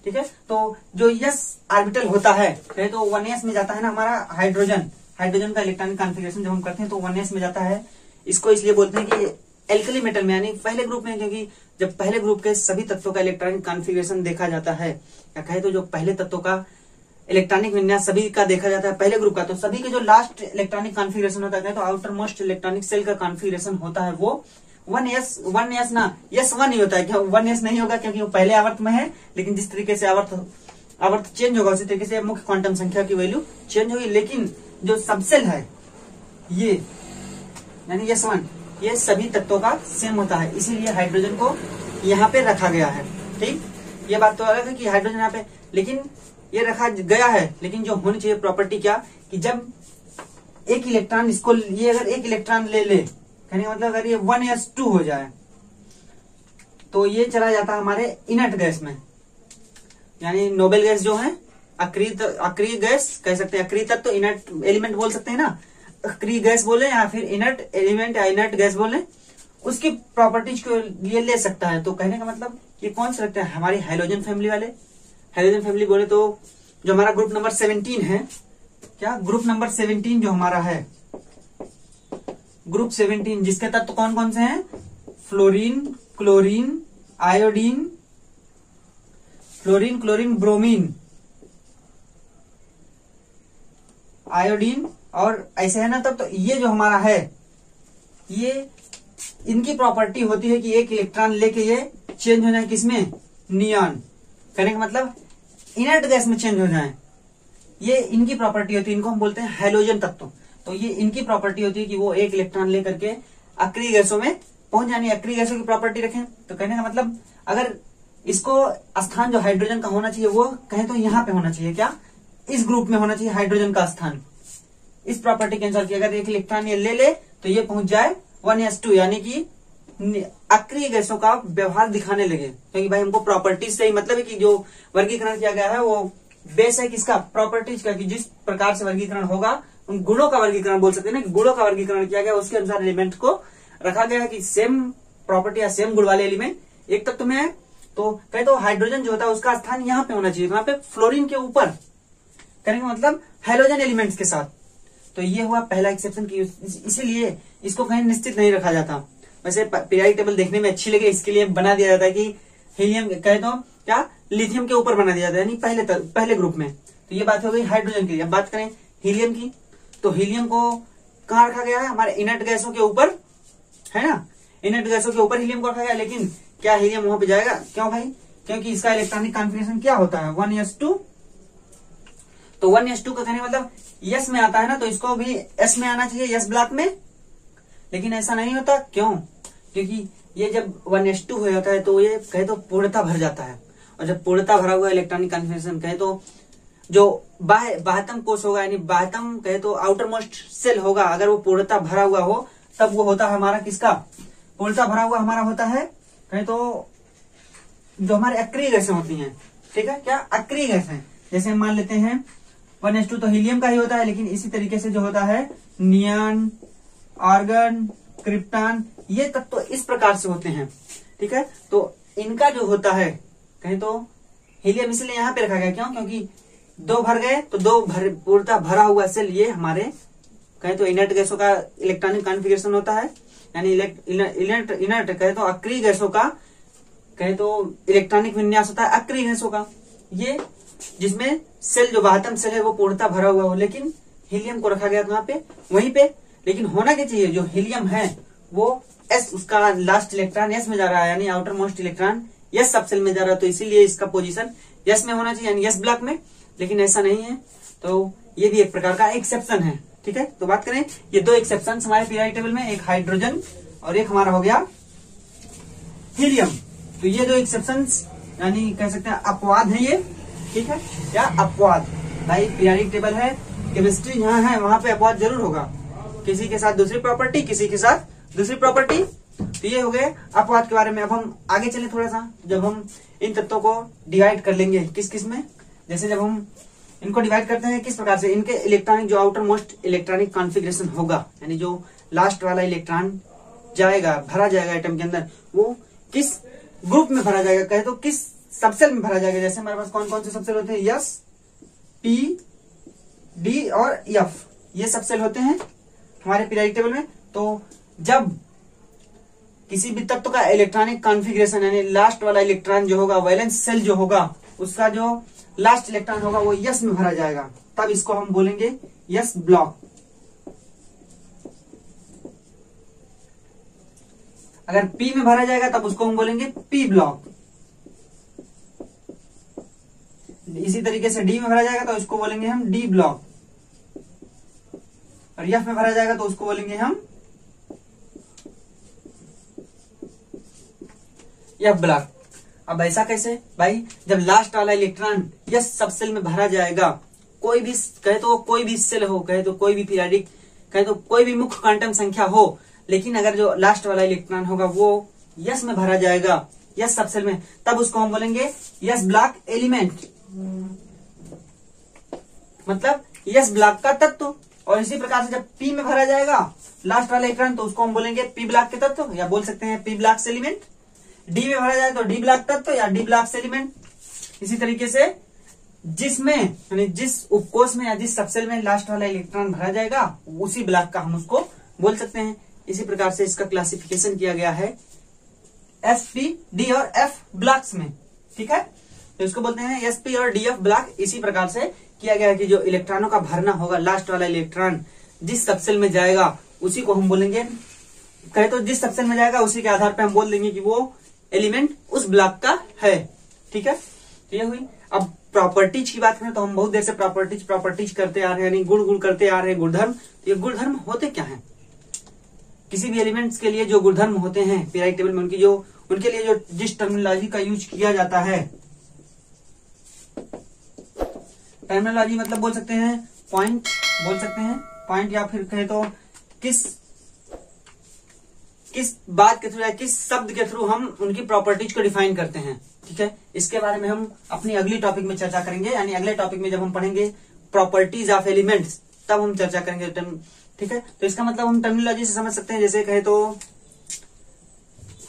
Speaker 1: ठीक है, तो जो यस ऑर्बिटल होता है कहे तो 1s में जाता है ना हमारा हाइड्रोजन। हाइड्रोजन का इलेक्ट्रॉनिक कॉन्फ़िगरेशन जब हम करते हैं तो 1s में जाता है। इसको इसलिए बोलते हैं कि एल्कली मेटल में यानी पहले ग्रुप में, क्योंकि जब पहले ग्रुप के सभी तत्वों का इलेक्ट्रॉनिक कॉन्फ़िगरेशन देखा जाता है या कहे तो जो पहले तत्वों का इलेक्ट्रॉनिक विन्यास सभी का देखा जाता है पहले ग्रुप का, तो सभी के जो लास्ट इलेक्ट्रॉनिक कॉन्फ़िगरेशन होता है तो आउटर मोस्ट इलेक्ट्रॉनिक सेल का कॉन्फ़िगरेशन होता है वो 1s ना, यस 1 ही होता है। क्यों 1s नहीं होगा? क्योंकि वो पहले आवर्त में है, लेकिन जिस तरीके से आवर्त चेंज होगा उसी तरीके से मुख्य क्वांटम संख्या की वैल्यू चेंज होगी। लेकिन जो सबसेल है ये यानी यस 1, ये सभी तत्वों का सेम होता है, इसीलिए हाइड्रोजन को यहाँ पे रखा गया है। ठीक, ये बात तो अलग है कि हाइड्रोजन यहाँ पे लेकिन ये रखा गया है, लेकिन जो होनी चाहिए प्रॉपर्टी क्या कि जब एक इलेक्ट्रॉन इसको ये अगर एक इलेक्ट्रॉन ले कहने का मतलब अगर ये 1s2 हो जाए तो ये चला जाता है हमारे इनर्ट गैस में, यानी नोबेल गैस जो है अक्रिय गैस कह सकते हैं, अक्रिय तत्व इनर्ट एलिमेंट बोल सकते हैं ना, अक्रिय गैस बोले या फिर इनर्ट एलिमेंट या इनर्ट गैस बोले, उसकी प्रॉपर्टीज को ये ले सकता है। तो कहने का मतलब ये कौन से लगते हैं? हमारी हाइड्रोजन फैमिली वाले। हाइड्रोजन फैमिली बोले तो जो हमारा ग्रुप नंबर 17 है, क्या ग्रुप नंबर 17 जो हमारा है ग्रुप 17, जिसके तत्व कौन कौन से हैं? Fluorine, chlorine, iodine, fluorine, chlorine, bromine, iodine और ऐसे है ना, तब तो ये जो हमारा है, ये इनकी प्रॉपर्टी होती है कि एक इलेक्ट्रॉन लेके ये चेंज हो जाए किसमें, नियॉन। कहने का मतलब इनर्ट गैस में चेंज हो जाए, ये इनकी प्रॉपर्टी होती है। इनको हम बोलते हैं हैलोजन तत्व। तो ये इनकी प्रॉपर्टी होती है कि वो एक इलेक्ट्रॉन लेकर के अक्रिय गैसों में पहुंच जानी। अक्रिय गैसों की प्रॉपर्टी रखें तो कहने का मतलब अगर इसको स्थान जो हाइड्रोजन का होना चाहिए वो कहें तो यहाँ पे होना चाहिए, क्या, इस ग्रुप में होना चाहिए हाइड्रोजन का स्थान। इस प्रॉपर्टी के अनुसार कि अगर एक इलेक्ट्रॉन ये ले ले तो ये पहुंच जाए 1s2, यानी कि अक्रिय गैसों का व्यवहार दिखाने लगे। क्योंकि भाई हमको प्रॉपर्टीज से ही मतलब है कि जो वर्गीकरण किया गया है वो बेस है किसका, प्रॉपर्टीज का, कि जिस प्रकार से वर्गीकरण होगा उन गुणों का वर्गीकरण बोल सकते हैं ना, कि गुणों का वर्गीकरण किया गया, उसके अनुसार एलिमेंट को रखा गया है कि सेम प्रॉपर्टी या सेम गुण वाले एलिमेंट एक तत्व में है। तो कहे तो हाइड्रोजन जो होता है उसका स्थान यहाँ पे होना चाहिए, वहां पे फ्लोरीन के ऊपर, कहने का मतलब हाइड्रोजन एलिमेंट्स के साथ। तो ये हुआ पहला एक्सेप्शन की, इसीलिए इसको कहीं निश्चित नहीं रखा जाता। वैसे पीरियोडिक टेबल देखने में अच्छी लगे इसके लिए बना दिया जाता है कि हीलियम कहे तो क्या, लिथियम के ऊपर बना दिया जाता है, यानी पहले ग्रुप में। तो ये बात हो गई हाइड्रोजन की। अब बात करें हीलियम की, तो हीलियम को कहाँ रखा गया है, हमारे इनर्ट गैसों के ऊपर, है ना, इनर्ट गैसों के ऊपर हीलियम को रखा गया। लेकिन क्या हीलियम वहां पे जाएगा, क्यों भाई, क्योंकि इसका इलेक्ट्रॉनिक कॉन्फिगरेशन क्या होता है, 1s2। तो 1s2 का कहने मतलब यस में आता है ना, तो इसको भी एस में आना चाहिए, यस ब्लॉक में। लेकिन ऐसा नहीं होता, क्यों, क्योंकि ये जब 1s2 हो जाता है तो ये कहे तो पूर्णता भर जाता है। और जब पूर्णता भरा हुआ इलेक्ट्रॉनिक कॉन्फिगरेशन कहे तो जो बाह्यतम कोष होगा, यानी बाह्यतम कहे तो आउटर मोस्ट सेल होगा, अगर वो पूर्णता भरा हुआ हो तब वो होता है हमारा किसका, पूर्णता भरा हुआ हमारा होता है कहे तो जो हमारे अक्रिय गैसें होती हैं, ठीक है, क्या अक्रिय गैस है। जैसे हम मान लेते हैं 1s2 तो हीलियम का ही होता है, लेकिन इसी तरीके से जो होता है नियॉन, आर्गन, क्रिप्टॉन, ये तत्व तो इस प्रकार से होते हैं, ठीक है। तो इनका जो होता है कहें तो हीलियम इसलिए यहाँ पे रखा गया, क्यों, क्योंकि दो भर गए तो दो पूर्णता भरा हुआ सेल, ये हमारे कहें तो इनर्ट गैसों का इलेक्ट्रॉनिक कॉन्फिगरेशन होता है, यानी इनर्ट कहे तो अक्रिय गैसों का कहे तो इलेक्ट्रॉनिक विन्यास होता है अक्रिय गैसों का, ये जिसमें सेल जो बाह्यतम सेल है वो पूर्णता भरा हुआ हो। लेकिन हीलियम को रखा गया वहां पे, वहीं पे। लेकिन होना क्या चाहिए, जो हीलियम है वो एस, उसका लास्ट इलेक्ट्रॉन एस में जा रहा है, यानी आउटर मोस्ट इलेक्ट्रॉन यस सब सेल में जा रहा है, तो इसीलिए इसका पोजीशन यस में होना चाहिए, यानी यस ब्लॉक में। लेकिन ऐसा नहीं है, तो ये भी एक प्रकार का एक्सेप्शन है, ठीक है। तो बात करें ये दो एक्सेप्शन हमारे पीरियोडिक टेबल में, एक हाइड्रोजन और एक हमारा हो गया हीलियम। तो ये दो एक्सेप्शन यानी कह सकते हैं अपवाद है ये, ठीक है, क्या अपवाद। भाई पीरियोडिक टेबल है, केमिस्ट्री यहाँ है, वहां पे अपवाद जरूर होगा, किसी के साथ दूसरी प्रॉपर्टी, किसी के साथ दूसरी प्रॉपर्टी। तो ये हो गए अपवाद के बारे में। अब हम आगे चले थोड़ा सा, जब हम इन तत्वों को डिवाइड कर लेंगे किस किस में, जैसे जब हम इनको डिवाइड करते हैं किस प्रकार से, इनके इलेक्ट्रॉनिक जो आउटर मोस्ट इलेक्ट्रॉनिक कॉन्फिगरेशन होगा, यानी जो लास्ट वाला इलेक्ट्रॉन जाएगा, भरा जाएगा एटम के अंदर, वो किस ग्रुप में भरा जाएगा, कहे तो किस सबसेल में भरा जाएगा। जैसे हमारे पास कौन कौन से सबसेल होते हैं, यस, पी, डी और एफ, ये सबसेल होते हैं हमारे पीरियोडिक टेबल में। तो जब किसी भी तत्व का इलेक्ट्रॉनिक कॉन्फिगरेशन यानी लास्ट वाला इलेक्ट्रॉन जो होगा, वैलेंस सेल जो होगा, उसका जो लास्ट इलेक्ट्रॉन होगा वो यस में भरा जाएगा, तब इसको हम बोलेंगे यस ब्लॉक। अगर पी में भरा जाएगा तब उसको हम बोलेंगे पी ब्लॉक। इसी तरीके से डी में भरा जाएगा तो उसको बोलेंगे हम डी ब्लॉक, और एफ में भरा जाएगा तो उसको बोलेंगे हम एफ ब्लॉक। अब ऐसा कैसे भाई, जब लास्ट वाला इलेक्ट्रॉन यस सबसेल में भरा जाएगा, कोई भी कहे तो कोई भी सेल हो, कहे तो कोई भी पीरियोडिक, कहे तो कोई भी मुख्य क्वांटम संख्या हो, लेकिन अगर जो लास्ट वाला इलेक्ट्रॉन होगा वो यस में भरा जाएगा, यस सबसेल में, तब उसको हम बोलेंगे यस ब्लॉक एलिमेंट, मतलब यस ब्लॉक का तत्व। और इसी प्रकार से जब पी में भरा जाएगा लास्ट वाला इलेक्ट्रॉन तो उसको हम बोलेंगे पी ब्लॉक के तत्व, या बोल सकते हैं पी ब्लॉक एलिमेंट। डी में भरा जाए तो डी ब्लॉक तत्व या डी ब्लॉक एलिमेंट। इसी तरीके से जिसमें यानी जिस उपकोष में या जिस सबसेल में लास्ट वाला इलेक्ट्रॉन भरा जाएगा उसी ब्लॉक का हम उसको बोल सकते हैं। इसी प्रकार से इसका क्लासिफिकेशन किया गया है एस, पी, डी और एफ ब्लॉक्स में, ठीक है। तो इसको बोलते हैं एस, पी और डी, एफ ब्लॉक। इसी प्रकार से किया गया है कि जो इलेक्ट्रॉनों का भरना होगा, लास्ट वाला इलेक्ट्रॉन जिस सबसेल में जाएगा उसी को हम बोलेंगे, कहे तो जिस सबसेल में जाएगा उसी के आधार पर हम बोल देंगे कि वो एलिमेंट उस ब्लॉक का है। ठीक है, तो ये हुई। अब प्रॉपर्टीज की बात करें तो हम बहुत देर से प्रॉपर्टीज करते आ रहे हैं, यानी गुण करते आ रहे हैं, गुणधर्म। तो ये गुणधर्म होते क्या हैं? किसी भी एलिमेंट्स के लिए जो गुणधर्म होते हैं पीरियोडिक टेबल में, उनके लिए जो जिस टर्मिनोलॉजी का यूज किया जाता है, टर्मिनोलॉजी मतलब बोल सकते हैं पॉइंट, बोल सकते हैं पॉइंट, या फिर कहे तो किस बात के थ्रू या किस शब्द के थ्रू हम उनकी प्रॉपर्टीज को डिफाइन करते हैं। ठीक है, इसके बारे में हम अपनी अगली टॉपिक में चर्चा करेंगे, यानी अगले टॉपिक में जब हम पढ़ेंगे प्रॉपर्टीज ऑफ एलिमेंट्स तब हम चर्चा करेंगे। ठीक है, तो इसका मतलब हम टर्मिनोलॉजी से समझ सकते हैं। जैसे कहे तो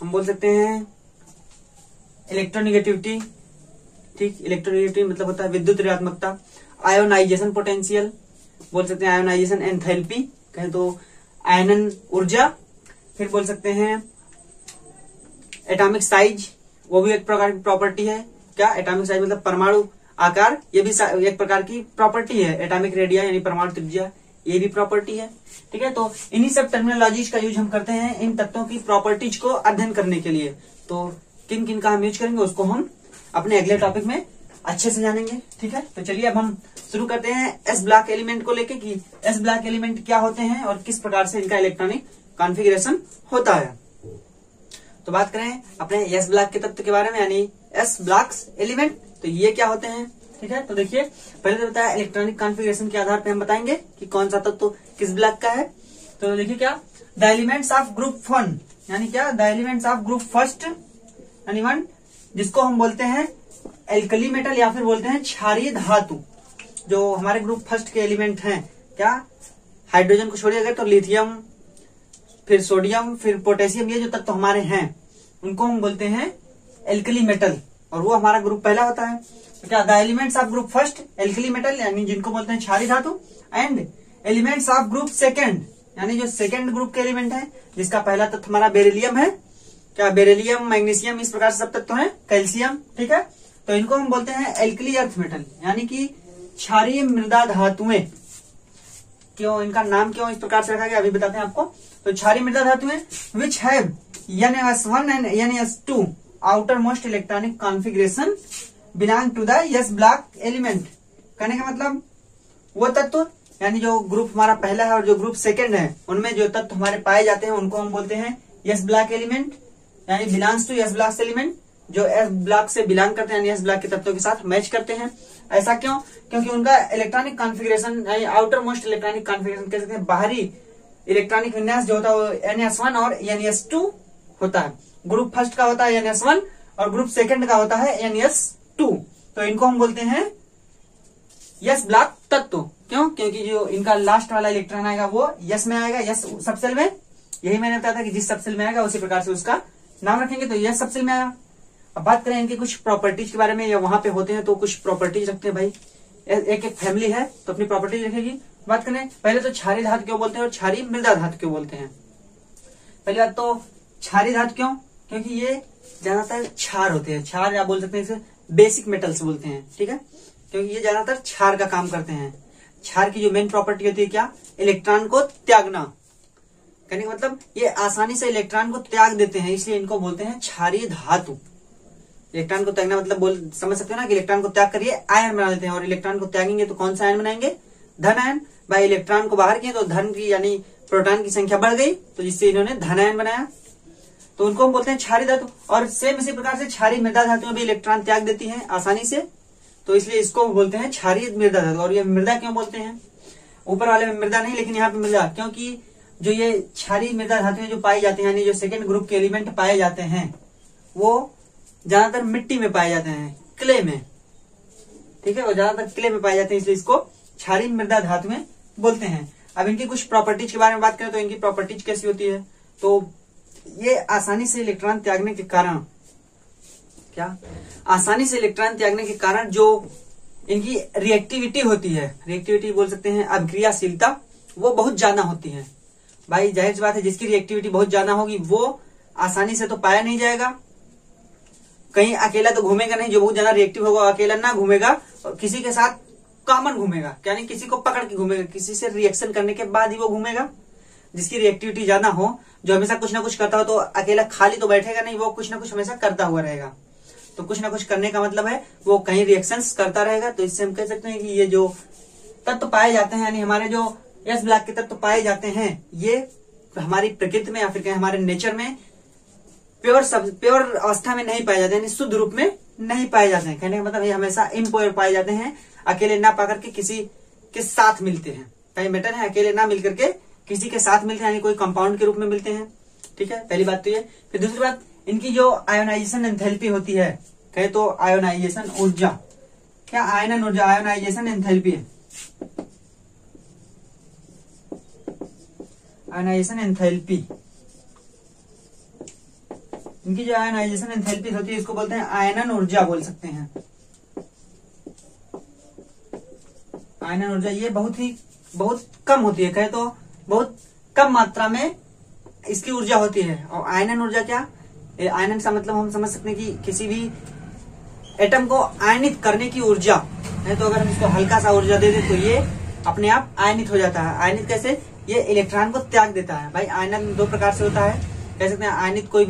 Speaker 1: हम बोल सकते हैं इलेक्ट्रोनिगेटिविटी। ठीक, इलेक्ट्रोनिगेटिविटी मतलब होता है विद्युत ऋणात्मकता। आयोनाइजेशन पोटेंशियल बोल सकते हैं, आयोनाइजेशन एंथैल्पी कहे तो आयनन ऊर्जा। फिर बोल सकते हैं एटॉमिक साइज, वो भी एक प्रकार की प्रॉपर्टी है। क्या एटॉमिक साइज मतलब परमाणु आकार, ये भी एक प्रकार की प्रॉपर्टी है। एटॉमिक रेडिया यानी परमाणु त्रिज्या, ये भी प्रॉपर्टी है। ठीक है, तो इन्हीं सब टर्मिनोलॉजीज का यूज हम करते हैं इन तत्वों की प्रॉपर्टीज को अध्ययन करने के लिए। तो किन किन का हम यूज करेंगे उसको हम अपने अगले टॉपिक में अच्छे से जानेंगे। ठीक है, तो चलिए अब हम शुरू करते हैं एस ब्लॉक एलिमेंट को लेके कि एस ब्लॉक एलिमेंट क्या होते हैं और किस प्रकार से इनका इलेक्ट्रॉनिक कॉन्फ़िगरेशन होता है। तो बात करें अपने एस ब्लॉक के तत्व के बारे में, यानी एस ब्लॉक्स एलिमेंट, तो ये क्या होते हैं। ठीक है, तो देखिए पहले तो बताया इलेक्ट्रॉनिक कॉन्फ़िगरेशन के आधार पे हम बताएंगे कि कौन सा तत्व किस ब्लॉक का है। तो देखिए क्या, द एलिमेंट्स ऑफ ग्रुप 1, यानी क्या the elements of group first यानी 1, जिसको हम बोलते हैं एल्कली मेटल या फिर बोलते हैं क्षारीय धातु। जो हमारे ग्रुप फर्स्ट के एलिमेंट हैं, क्या हाइड्रोजन को छोड़िए अगर तो लिथियम, फिर सोडियम, फिर पोटेशियम, ये जो तत्व हमारे हैं उनको हम बोलते हैं एल्कली मेटल, और वो हमारा ग्रुप पहला होता है। तो क्या the elements of group first alkali metal यानी जिनको बोलते हैं क्षारीय धातु, and elements of group second यानी जो सेकेंड ग्रुप के एलिमेंट है, जिसका पहला तत्व हमारा बेरिलियम है। क्या बेरिलियम, मैग्नीशियम, इस प्रकार से सब तत्व है, कैल्शियम। ठीक है, तो इनको हम बोलते हैं एल्कली अर्थ मेटल यानी कि क्षारीय मृदा धातुएं। क्यों इनका नाम क्यों इस प्रकार से रखा गया अभी बताते हैं आपको। तो क्षारीय मृदा धातुएं which have NS1 and NS2 outermost electronic configuration belong to the S block element. कहने का मतलब वो तत्व यानी जो ग्रुप हमारा पहला है और जो ग्रुप सेकंड है, उनमें जो तत्व हमारे पाए जाते हैं उनको हम बोलते हैं एस ब्लॉक एलिमेंट, यानी belongs to S block element, जो एस ब्लॉक से बिलोंग करते हैं, यानी एस ब्लॉक के तत्वों के साथ मैच करते हैं। ऐसा क्यों? क्योंकि उनका इलेक्ट्रॉनिक कॉन्फ़िगरेशन यानी आउटर मोस्ट इलेक्ट्रॉनिक कॉन्फ़िगरेशन कह सकते हैं, बाहरी इलेक्ट्रॉनिक विन्यास जो होता है वो NS1 और NS2 होता है। ग्रुप फर्स्ट का होता है NS1 और ग्रुप सेकंड का होता है NS2। तो इनको हम बोलते हैं यस ब्लॉक तत्व। क्यों? क्योंकि जो इनका लास्ट वाला इलेक्ट्रॉन आएगा वो यस में आएगा, यस सबसेल में। यही मैंने बताया था कि जिस सबसेल में आएगा उसी प्रकार से उसका नाम रखेंगे, तो यस सबसेल में आया। अब बात करें इनकी कुछ प्रॉपर्टीज के बारे में, या वहां पे होते हैं तो कुछ प्रॉपर्टीज रखते हैं भाई, एक एक फैमिली है तो अपनी प्रॉपर्टीज रखेगी। बात करें पहले तो क्षारीय धातु क्यों बोलते हैं और क्षारीय मृदा धातु क्यों बोलते हैं। पहली बात तो क्षारीय धातु क्यों, क्योंकि ये ज्यादातर क्षार होते हैं, क्षार या बोल सकते हैं इसे बेसिक मेटल्स बोलते हैं। ठीक है, क्योंकि ये ज्यादातर क्षार का काम करते हैं। क्षार की जो मेन प्रॉपर्टी होती है क्या, इलेक्ट्रॉन को त्यागना। कहने का मतलब ये आसानी से इलेक्ट्रॉन को त्याग देते हैं, इसलिए इनको बोलते हैं क्षारीय धातु। इलेक्ट्रॉन को त्यागना मतलब समझ सकते हो ना कि इलेक्ट्रॉन को त्याग करिए आयन बना देते हैं, और इलेक्ट्रॉन को त्यागेंगे तो कौन सा आयन बनाएंगे, धन आयन। भाई इलेक्ट्रॉन को बाहर किए तो धन की यानी प्रोटॉन की संख्या बढ़ गई, तो जिससे इन्होंने धन आयन बनाया, तो उनको हम बोलते हैं क्षारीय धातु। और सेम इसी प्रकार से क्षारीय मृदा धातु में भी इलेक्ट्रॉन त्याग देती है आसानी से, तो इसलिए इसको बोलते हैं क्षारीय मृदा धातु। और ये मृदा क्यों बोलते हैं, ऊपर वाले में मृदा नहीं लेकिन यहाँ पे मृदा, क्योंकि जो ये क्षारीय मृदा धातुएं जो पाई जाती है, यानी जो सेकेंड ग्रुप के एलिमेंट पाए जाते हैं वो ज्यादातर मिट्टी में पाए जाते हैं, क्ले में। ठीक है, वो ज्यादातर क्ले में पाए जाते हैं, इसलिए इसको क्षारीय मृदा धातु में बोलते हैं। अब इनकी कुछ प्रॉपर्टीज के बारे में बात करें तो इनकी प्रॉपर्टीज कैसी होती है, तो ये आसानी से इलेक्ट्रॉन त्यागने के कारण, क्या आसानी से इलेक्ट्रॉन त्यागने के कारण जो इनकी रिएक्टिविटी होती है, रिएक्टिविटी बोल सकते हैं अभिक्रियाशीलता, वो बहुत ज्यादा होती है। भाई जाहिर सी बात है जिसकी रिएक्टिविटी बहुत ज्यादा होगी वो आसानी से तो पाया नहीं जाएगा, कहीं अकेला तो घूमेगा नहीं। जो बहुत ज्यादा रिएक्टिव होगा अकेला ना घूमेगा, और किसी के साथ कॉमन घूमेगा, यानी किसी को पकड़ के घूमेगा, किसी से रिएक्शन करने के बाद ही वो घूमेगा। जिसकी रिएक्टिविटी ज्यादा हो, जो हमेशा कुछ ना कुछ करता हो, तो अकेला खाली तो बैठेगा नहीं, वो कुछ ना कुछ हमेशा करता हुआ रहेगा। तो कुछ ना कुछ करने का मतलब है वो कहीं रिएक्शंस करता रहेगा। तो इससे हम कह सकते हैं कि ये जो तत्व पाए जाते हैं, यानी हमारे जो एस ब्लॉक के तत्व पाए जाते हैं, ये हमारी प्रकृति में या फिर कहीं हमारे नेचर में प्योर अवस्था में नहीं पाए जाते हैं, यानी शुद्ध रूप में नहीं पाए जाते हैं। कहने का मतलब ये हमेशा इम्प्योर पाए जाते हैं, अकेले ना पा करके किसी के साथ मिलते हैं। कई मेटल है अकेले ना मिलकर के किसी के साथ मिलते हैं, यानी कोई कंपाउंड के रूप में मिलते हैं। ठीक है, पहली बात तो ये। फिर दूसरी बात, इनकी जो आयोनाइजेशन एंथैल्पी होती है, कहे तो आयोनाइजेशन ऊर्जा, क्या आयनन ऊर्जा, आयोनाइजेशन एंथैल्पी है, आयोनाइजेशन एंथैल्पी, इनकी जो आयोनाइजेशन एंथैल्पी होती है इसको बोलते हैं आयनन ऊर्जा बोल सकते हैं। आयनन ऊर्जा ये बहुत कम होती है, कहे तो बहुत कम मात्रा में इसकी ऊर्जा होती है। और आयनन ऊर्जा क्या, आयनन का मतलब हम समझ सकते हैं कि किसी भी एटम को आयनित करने की ऊर्जा है। तो अगर हम इसको हल्का सा ऊर्जा दे दें तो ये अपने आप आयनित हो जाता है। आयनित कैसे, ये इलेक्ट्रॉन को त्याग देता है। भाई आयनन दो प्रकार से होता है, कह सकते हैं आयनित कोई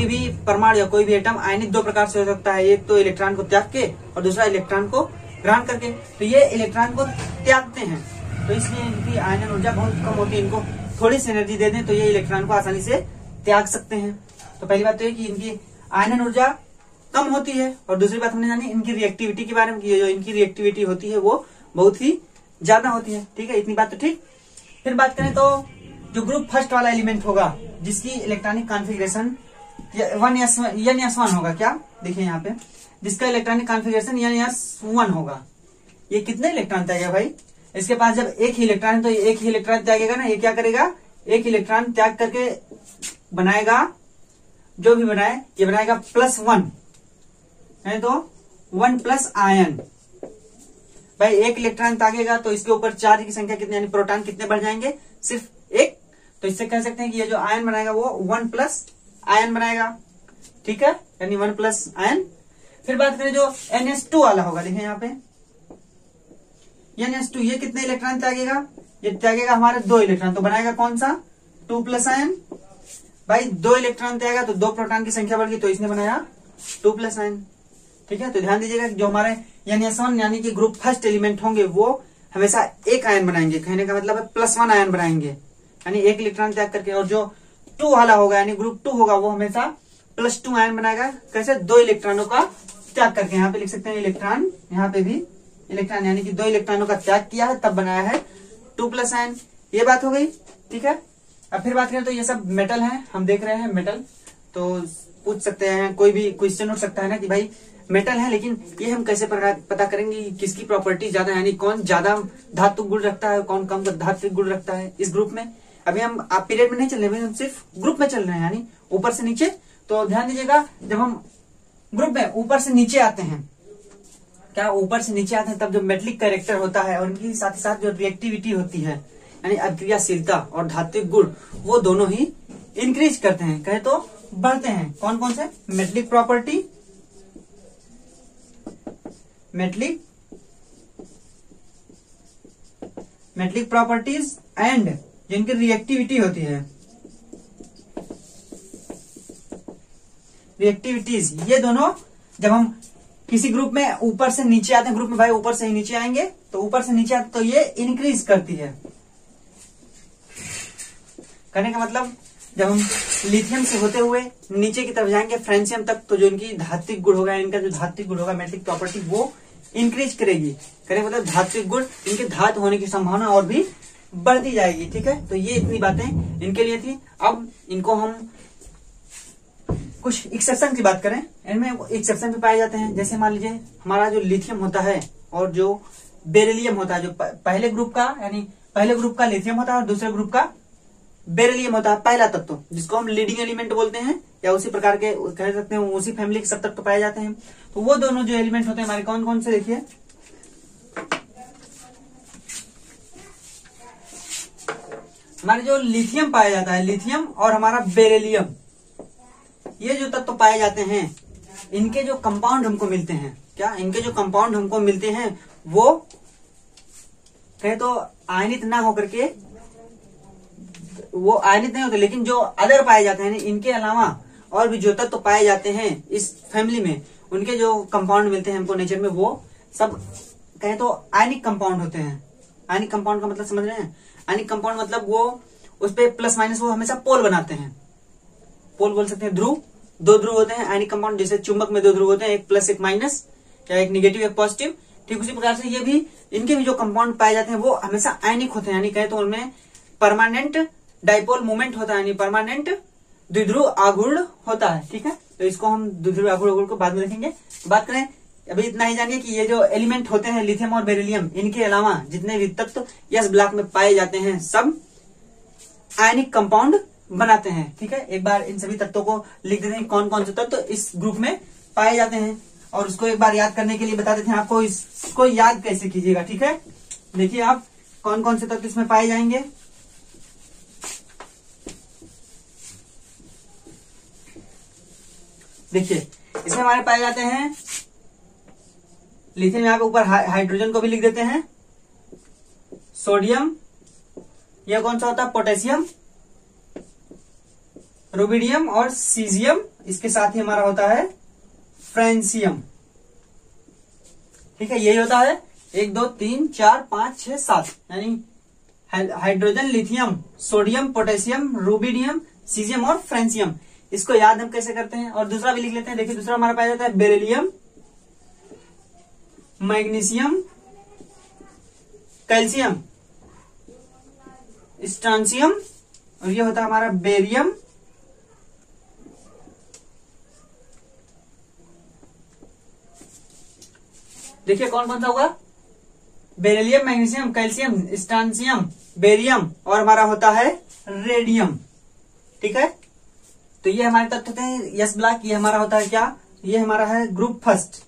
Speaker 1: भी परमाणु या कोई भी एटम आयनित दो प्रकार से हो सकता है। एक तो इलेक्ट्रॉन को त्याग के और दूसरा इलेक्ट्रॉन को ग्रहण करके। तो ये इलेक्ट्रॉन को त्यागते हैं, तो इसलिए इनकी आयनन ऊर्जा बहुत कम होती है। इनको थोड़ी सी एनर्जी दे दें तो ये इलेक्ट्रॉन को आसानी से त्याग सकते हैं। तो पहली बात तो ये कि इनकी आयनन ऊर्जा कम होती है। और दूसरी बात हमने जानी इनकी रिएक्टिविटी के बारे में, जो इनकी रिएक्टिविटी होती है वो बहुत ही ज्यादा होती है। ठीक है, इतनी बात तो ठीक। फिर बात करें तो जो ग्रुप फर्स्ट वाला एलिमेंट होगा, जिसकी इलेक्ट्रॉनिक कॉन्फ़िगरेशन N+1 होगा, क्या देखिए यहाँ पे, जिसका इलेक्ट्रॉनिक कॉन्फ़िगरेशन N+1 होगा। ये कितने इलेक्ट्रॉन त्यागेगा भाई, इसके पास जब एक ही इलेक्ट्रॉन है तो एक ही इलेक्ट्रॉन त्यागेगा ना। ये क्या करेगा, एक इलेक्ट्रॉन त्याग करके बनाएगा, जो भी बनाए ये बनाएगा +1, है तो 1+ आयन। भाई एक इलेक्ट्रॉन त्यागेगा तो इसके ऊपर चार्ज की संख्या कितनी, यानी प्रोटॉन कितने बढ़ जाएंगे, सिर्फ एक। तो इससे कह सकते हैं कि ये जो आयन बनाएगा वो 1+ आयन बनाएगा। ठीक है, यानी 1+ आयन। फिर बात करें जो NH2 वाला होगा, देखिए यहाँ पे NH2, ये कितने इलेक्ट्रॉन त्यागेगा, ये त्यागेगा हमारे 2 इलेक्ट्रॉन। तो बनाएगा कौन सा, 2+ आयन। भाई 2 इलेक्ट्रॉन त्यागेगा तो 2 प्रोटॉन की संख्या बढ़ गई, तो इसने बनाया 2+ आयन। ठीक है, तो ध्यान दीजिएगा जो हमारे N+1 यानी कि ग्रुप फर्स्ट एलिमेंट होंगे वो हमेशा एक आयन बनाएंगे। कहने का मतलब है +1 आयन बनाएंगे, यानी एक इलेक्ट्रॉन त्याग करके। और जो 2 वाला होगा यानी ग्रुप 2 होगा वो हमेशा +2 आयन बनाएगा। कैसे, 2 इलेक्ट्रॉनों का त्याग करके। यहाँ पे लिख सकते हैं इलेक्ट्रॉन, यहाँ पे भी इलेक्ट्रॉन, यानी कि 2 इलेक्ट्रॉनों का त्याग किया है तब बनाया है 2+ आयन। ये बात हो गई। ठीक है, अब फिर बात करें तो ये सब मेटल है, हम देख रहे हैं मेटल। तो पूछ सकते हैं, कोई भी क्वेश्चन उठ सकता है ना कि भाई मेटल है, लेकिन ये हम कैसे पता करेंगे किसकी प्रॉपर्टी ज्यादा है, यानी कौन ज्यादा धातु गुण रखता है, कौन कम धात्विक गुण रखता है इस ग्रुप में। अभी हम आप पीरियड में नहीं चल रहे, हम सिर्फ ग्रुप में चल रहे हैं, यानी ऊपर से नीचे। तो ध्यान दीजिएगा, जब हम ग्रुप में ऊपर से नीचे आते हैं, क्या ऊपर से नीचे आते हैं, तब जो मेटलिक कैरेक्टर होता है और उनकी साथ ही साथ जो रिएक्टिविटी होती है, यानी अभिक्रियाशीलता और धात्विक गुण, वो दोनों ही इंक्रीज करते हैं, कहे तो बढ़ते हैं। कौन कौन से, metallic property, metallic properties and जिनकी रिएक्टिविटी होती है, रिएक्टिविटीज, ये दोनों जब हम किसी ग्रुप में ऊपर से नीचे आते हैं, ग्रुप में भाई ऊपर से ही नीचे आएंगे, तो ऊपर से नीचे आते तो ये इंक्रीज करती है। कहने का मतलब जब हम लिथियम से होते हुए नीचे की तरफ जाएंगे फ्रेंशियम तक, तो जो इनकी धात्विक गुण होगा, इनका जो धात्विक गुण होगा, मेटलिक प्रॉपर्टी, वो इंक्रीज करेगी। कहने का मतलब धात्विक गुण, इनके धातु होने की संभावना और भी बढ़ती जाएगी। ठीक है, तो ये इतनी बातें इनके लिए थी। अब इनको हम कुछ एक्सेप्शन की बात करें, इनमें एक्सेप्शन भी पाए जाते हैं। जैसे मान लीजिए हमारा जो लिथियम होता है और जो बेरिलियम होता है, जो पहले ग्रुप का, यानी पहले ग्रुप का लिथियम होता है और दूसरे ग्रुप का बेरिलियम होता है, पहला तत्व, जिसको हम लीडिंग एलिमेंट बोलते हैं, या उसी प्रकार के कह सकते हैं, उसी फैमिली के सब तत्व पाए जाते हैं। तो वो दोनों जो एलिमेंट होते हैं हमारे कौन कौन से, देखिए हमारे जो लिथियम पाया जाता है, लिथियम और हमारा बेरिलियम, ये जो तत्व पाए जाते हैं, इनके जो कंपाउंड हमको मिलते हैं, क्या इनके जो कंपाउंड हमको मिलते हैं वो कहे तो आयनित ना होकर के, वो आयनित नहीं होते, लेकिन जो अदर पाए जाते हैं, इनके अलावा और भी जो तत्व तो पाए जाते हैं इस फैमिली में, उनके जो कंपाउंड मिलते हैं हमको नेचर में, वो सब कहे तो आयनिक कंपाउंड होते हैं। आयनिक कंपाउंड का मतलब समझ रहे हैं? आयनिक कंपाउंड मतलब वो उस पे प्लस माइनस वो हमेशा पोल बनाते हैं। पोल बोल सकते हैं ध्रुव, दो ध्रुव होते हैं आयनिक कंपाउंड, जैसे चुंबक में दो ध्रुव होते हैं, एक प्लस एक माइनस, या एक निगेटिव एक पॉजिटिव। ठीक उसी प्रकार से ये भी, इनके भी जो कंपाउंड पाए जाते हैं वो हमेशा आयनिक होते हैं, यानी कहे तो उनमें परमानेंट डाइपोल मूवमेंट होता है, यानी परमानेंट द्विध्रुव आघूर्ण होता है। ठीक है, तो इसको हम द्विध्रुव आघूर्ण को बाद में देखेंगे। बात करें अभी इतना ही जानिए कि ये जो एलिमेंट होते हैं लिथियम और बेरिलियम, इनके अलावा जितने भी तत्व यस ब्लॉक में पाए जाते हैं सब आयनिक कंपाउंड बनाते हैं। ठीक है, एक बार इन सभी तत्वों को लिख देते हैं, कौन कौन से तत्व इस ग्रुप में पाए जाते हैं, और उसको एक बार याद करने के लिए बता देते हैं आपको इसको याद कैसे कीजिएगा। ठीक है, देखिए आप कौन कौन से तत्व इसमें पाए जाएंगे। देखिए इसमें हमारे पाए जाते हैं लिथियम, यहाँ पे ऊपर हाइड्रोजन को भी लिख देते हैं, सोडियम, यह कौन सा होता है पोटेशियम, रुबिडियम और सीजियम, इसके साथ ही हमारा होता है फ्रेंसियम। ठीक है, यही होता है 1 2 3 4 5 6 7, यानी hydrogen, lithium, sodium, potassium, rubidium, caesium और फ्रेंसियम। इसको याद हम कैसे करते हैं, और दूसरा भी लिख लेते हैं। देखिए दूसरा हमारा पाया जाता है बेरिलियम, मैग्नीशियम, कैल्शियम, स्ट्रांसियम, और ये होता है हमारा बेरियम, देखिए कौन कौन सा होगा, beryllium, magnesium, calcium, strontium, barium, और हमारा होता है रेडियम। ठीक है, तो ये हमारे तत्व होते हैं यस ब्लॉक। ये हमारा होता है क्या, ये हमारा है ग्रुप फर्स्ट,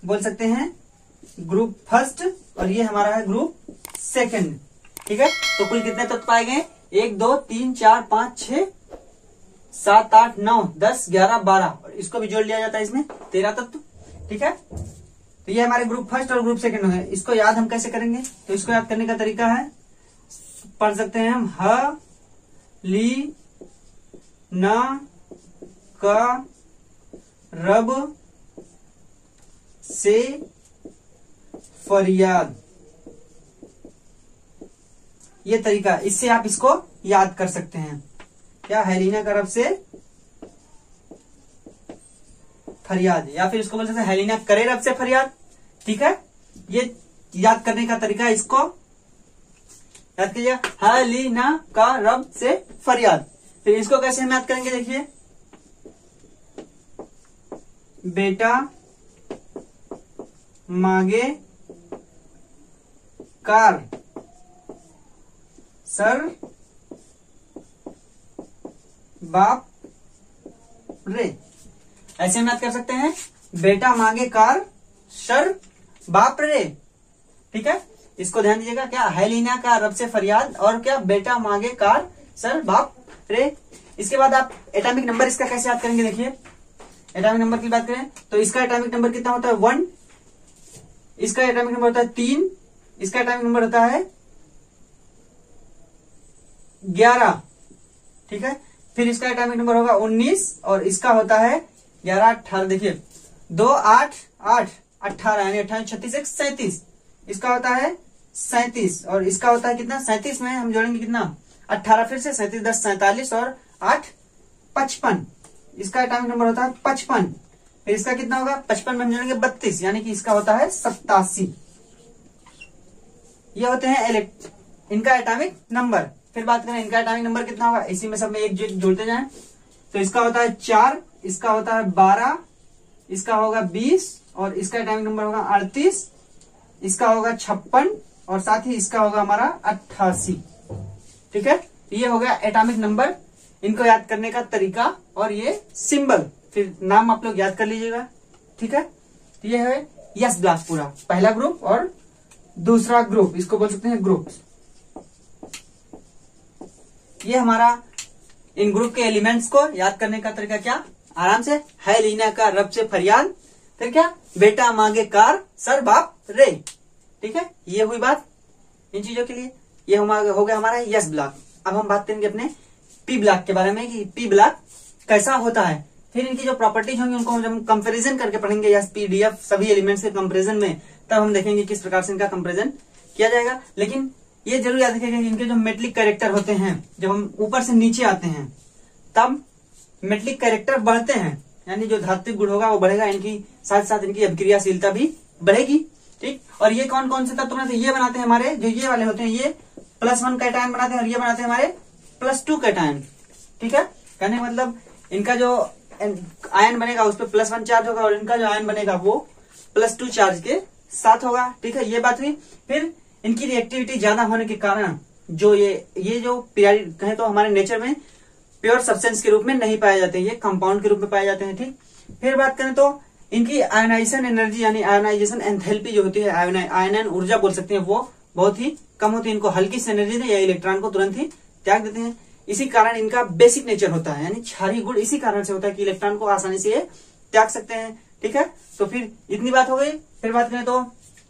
Speaker 1: बोल सकते हैं ग्रुप फर्स्ट, और ये हमारा है ग्रुप सेकंड। ठीक है, तो कुल कितने तत्व पाए गए, 1 2 3 4 5 6 7 8 9 10 11 12, और इसको भी जोड़ लिया जाता है, इसमें 13 तत्व। ठीक है, तो ये हमारे ग्रुप फर्स्ट और ग्रुप सेकंड है। इसको याद हम कैसे करेंगे, तो इसको याद करने का तरीका है, पढ़ सकते हैं हम ह ली न क रब से फरियाद, ये तरीका, इससे आप इसको याद कर सकते हैं। क्या, हेलिना का रब से फरियाद, या फिर इसको बोल सकते हैं हेलिना करे रब से फरियाद। ठीक है, ये याद करने का तरीका है, इसको याद कीजिए, हेलिना का रब से फरियाद। फिर इसको कैसे हम याद करेंगे, देखिए बेटा मांगे कार सर बाप रे, ऐसे हम याद कर सकते हैं, बेटा मांगे कार सर बाप रे। ठीक है, इसको ध्यान दीजिएगा, क्या हेलिना का रब से फरियाद, और क्या बेटा मांगे कार सर बाप रे। इसके बाद आप एटॉमिक नंबर इसका कैसे याद करेंगे, देखिए एटॉमिक नंबर की बात करें तो इसका एटॉमिक नंबर कितना होता है 1, इसका एटॉमिक नंबर होता है 3, इसका एटॉमिक नंबर होता है 11। ठीक है, फिर इसका एटॉमिक नंबर होगा 19, और इसका होता है 11 18, देखिए 2 8 8 18, यानी 28 36 37, इसका होता है 37, और इसका होता है कितना 37 में हम जोड़ेंगे कितना 18, फिर से 37 10 47, और 8 55, इसका एटॉमिक नंबर होता है 55। फिर इसका कितना होगा 55 में हम जोड़ेंगे 32, यानी कि इसका होता है 87। ये होते हैं इनका एटॉमिक नंबर। फिर बात करें इनका एटॉमिक नंबर कितना होगा, इसी में सब में एक जोड़ते जाएं, तो इसका होता है 4, इसका होता है 12, इसका होगा 20, और इसका एटॉमिक नंबर होगा 38, इसका होगा 56, और साथ ही इसका होगा हमारा 88। ठीक है, ये हो गया एटॉमिक नंबर, इनको याद करने का तरीका, और ये सिंबल, फिर नाम आप लोग याद कर लीजिएगा। ठीक है, तो ये है यस ब्लॉक पूरा, पहला ग्रुप और दूसरा ग्रुप, इसको बोल सकते हैं ग्रुप। ये हमारा इन ग्रुप के एलिमेंट्स को याद करने का तरीका क्या, आराम से, हेलिना का रब से फरियाद, फिर क्या बेटा मांगे कार सर बाप रे। ठीक है, ये हुई बात इन चीजों के लिए। ये हो गया हमारा यस ब्लॉक। अब हम बात करेंगे अपने पी ब्लॉक के बारे में कि पी ब्लॉक कैसा होता है। फिर इनकी जो प्रॉपर्टीज होंगी उनको हम कंपेरिजन करके पढ़ेंगे एस पी डी एफ सभी एलिमेंट्स के कंपेरिजन में, तब हम देखेंगे किस प्रकार से इनका कंपेरिजन किया जाएगा। लेकिन ये जरूर याद रखिएगा कि इनके जो मेटलिक कैरेक्टर होते हैं, जब हम ऊपर से नीचे आते हैं तब मेटलिक कैरेक्टर बढ़ते हैं, यानी जो धात्विक गुण होगा वो बढ़ेगा, इनकी साथ साथ इनकी अभिक्रियाशीलता भी बढ़ेगी। ठीक, और ये कौन कौन से तत्व बनाते हैं, ये बनाते हैं हमारे जो ये वाले होते हैं, ये +1 कैटायन बनाते हैं और ये बनाते हैं हमारे +2 कैटायन। ठीक है, कहने का मतलब इनका जो आयन बनेगा उस पर +1 चार्ज होगा और इनका जो आयन बनेगा वो +2 चार्ज के साथ होगा। ठीक है, ये बात हुई। फिर इनकी रिएक्टिविटी ज्यादा होने के कारण जो ये जो पीरियड कहें तो हमारे नेचर में प्योर सब्सटेंस के रूप में नहीं पाए जाते हैं, ये कंपाउंड के रूप में पाए जाते हैं। ठीक, फिर बात करें तो इनकी आयनाइजेशन एनर्जी यानी आयनाइजेशन एंथैल्पी जो होती है, आयनन ऊर्जा बोल सकते हैं, वो बहुत ही कम होती है। इनको हल्की सी एनर्जी या इलेक्ट्रॉन को तुरंत ही त्याग देते हैं। इसी कारण इनका बेसिक नेचर होता है, यानी क्षारीय गुण इसी कारण से होता है कि इलेक्ट्रॉन को आसानी से त्याग सकते हैं। ठीक है, तो फिर इतनी बात हो गई। फिर बात करें तो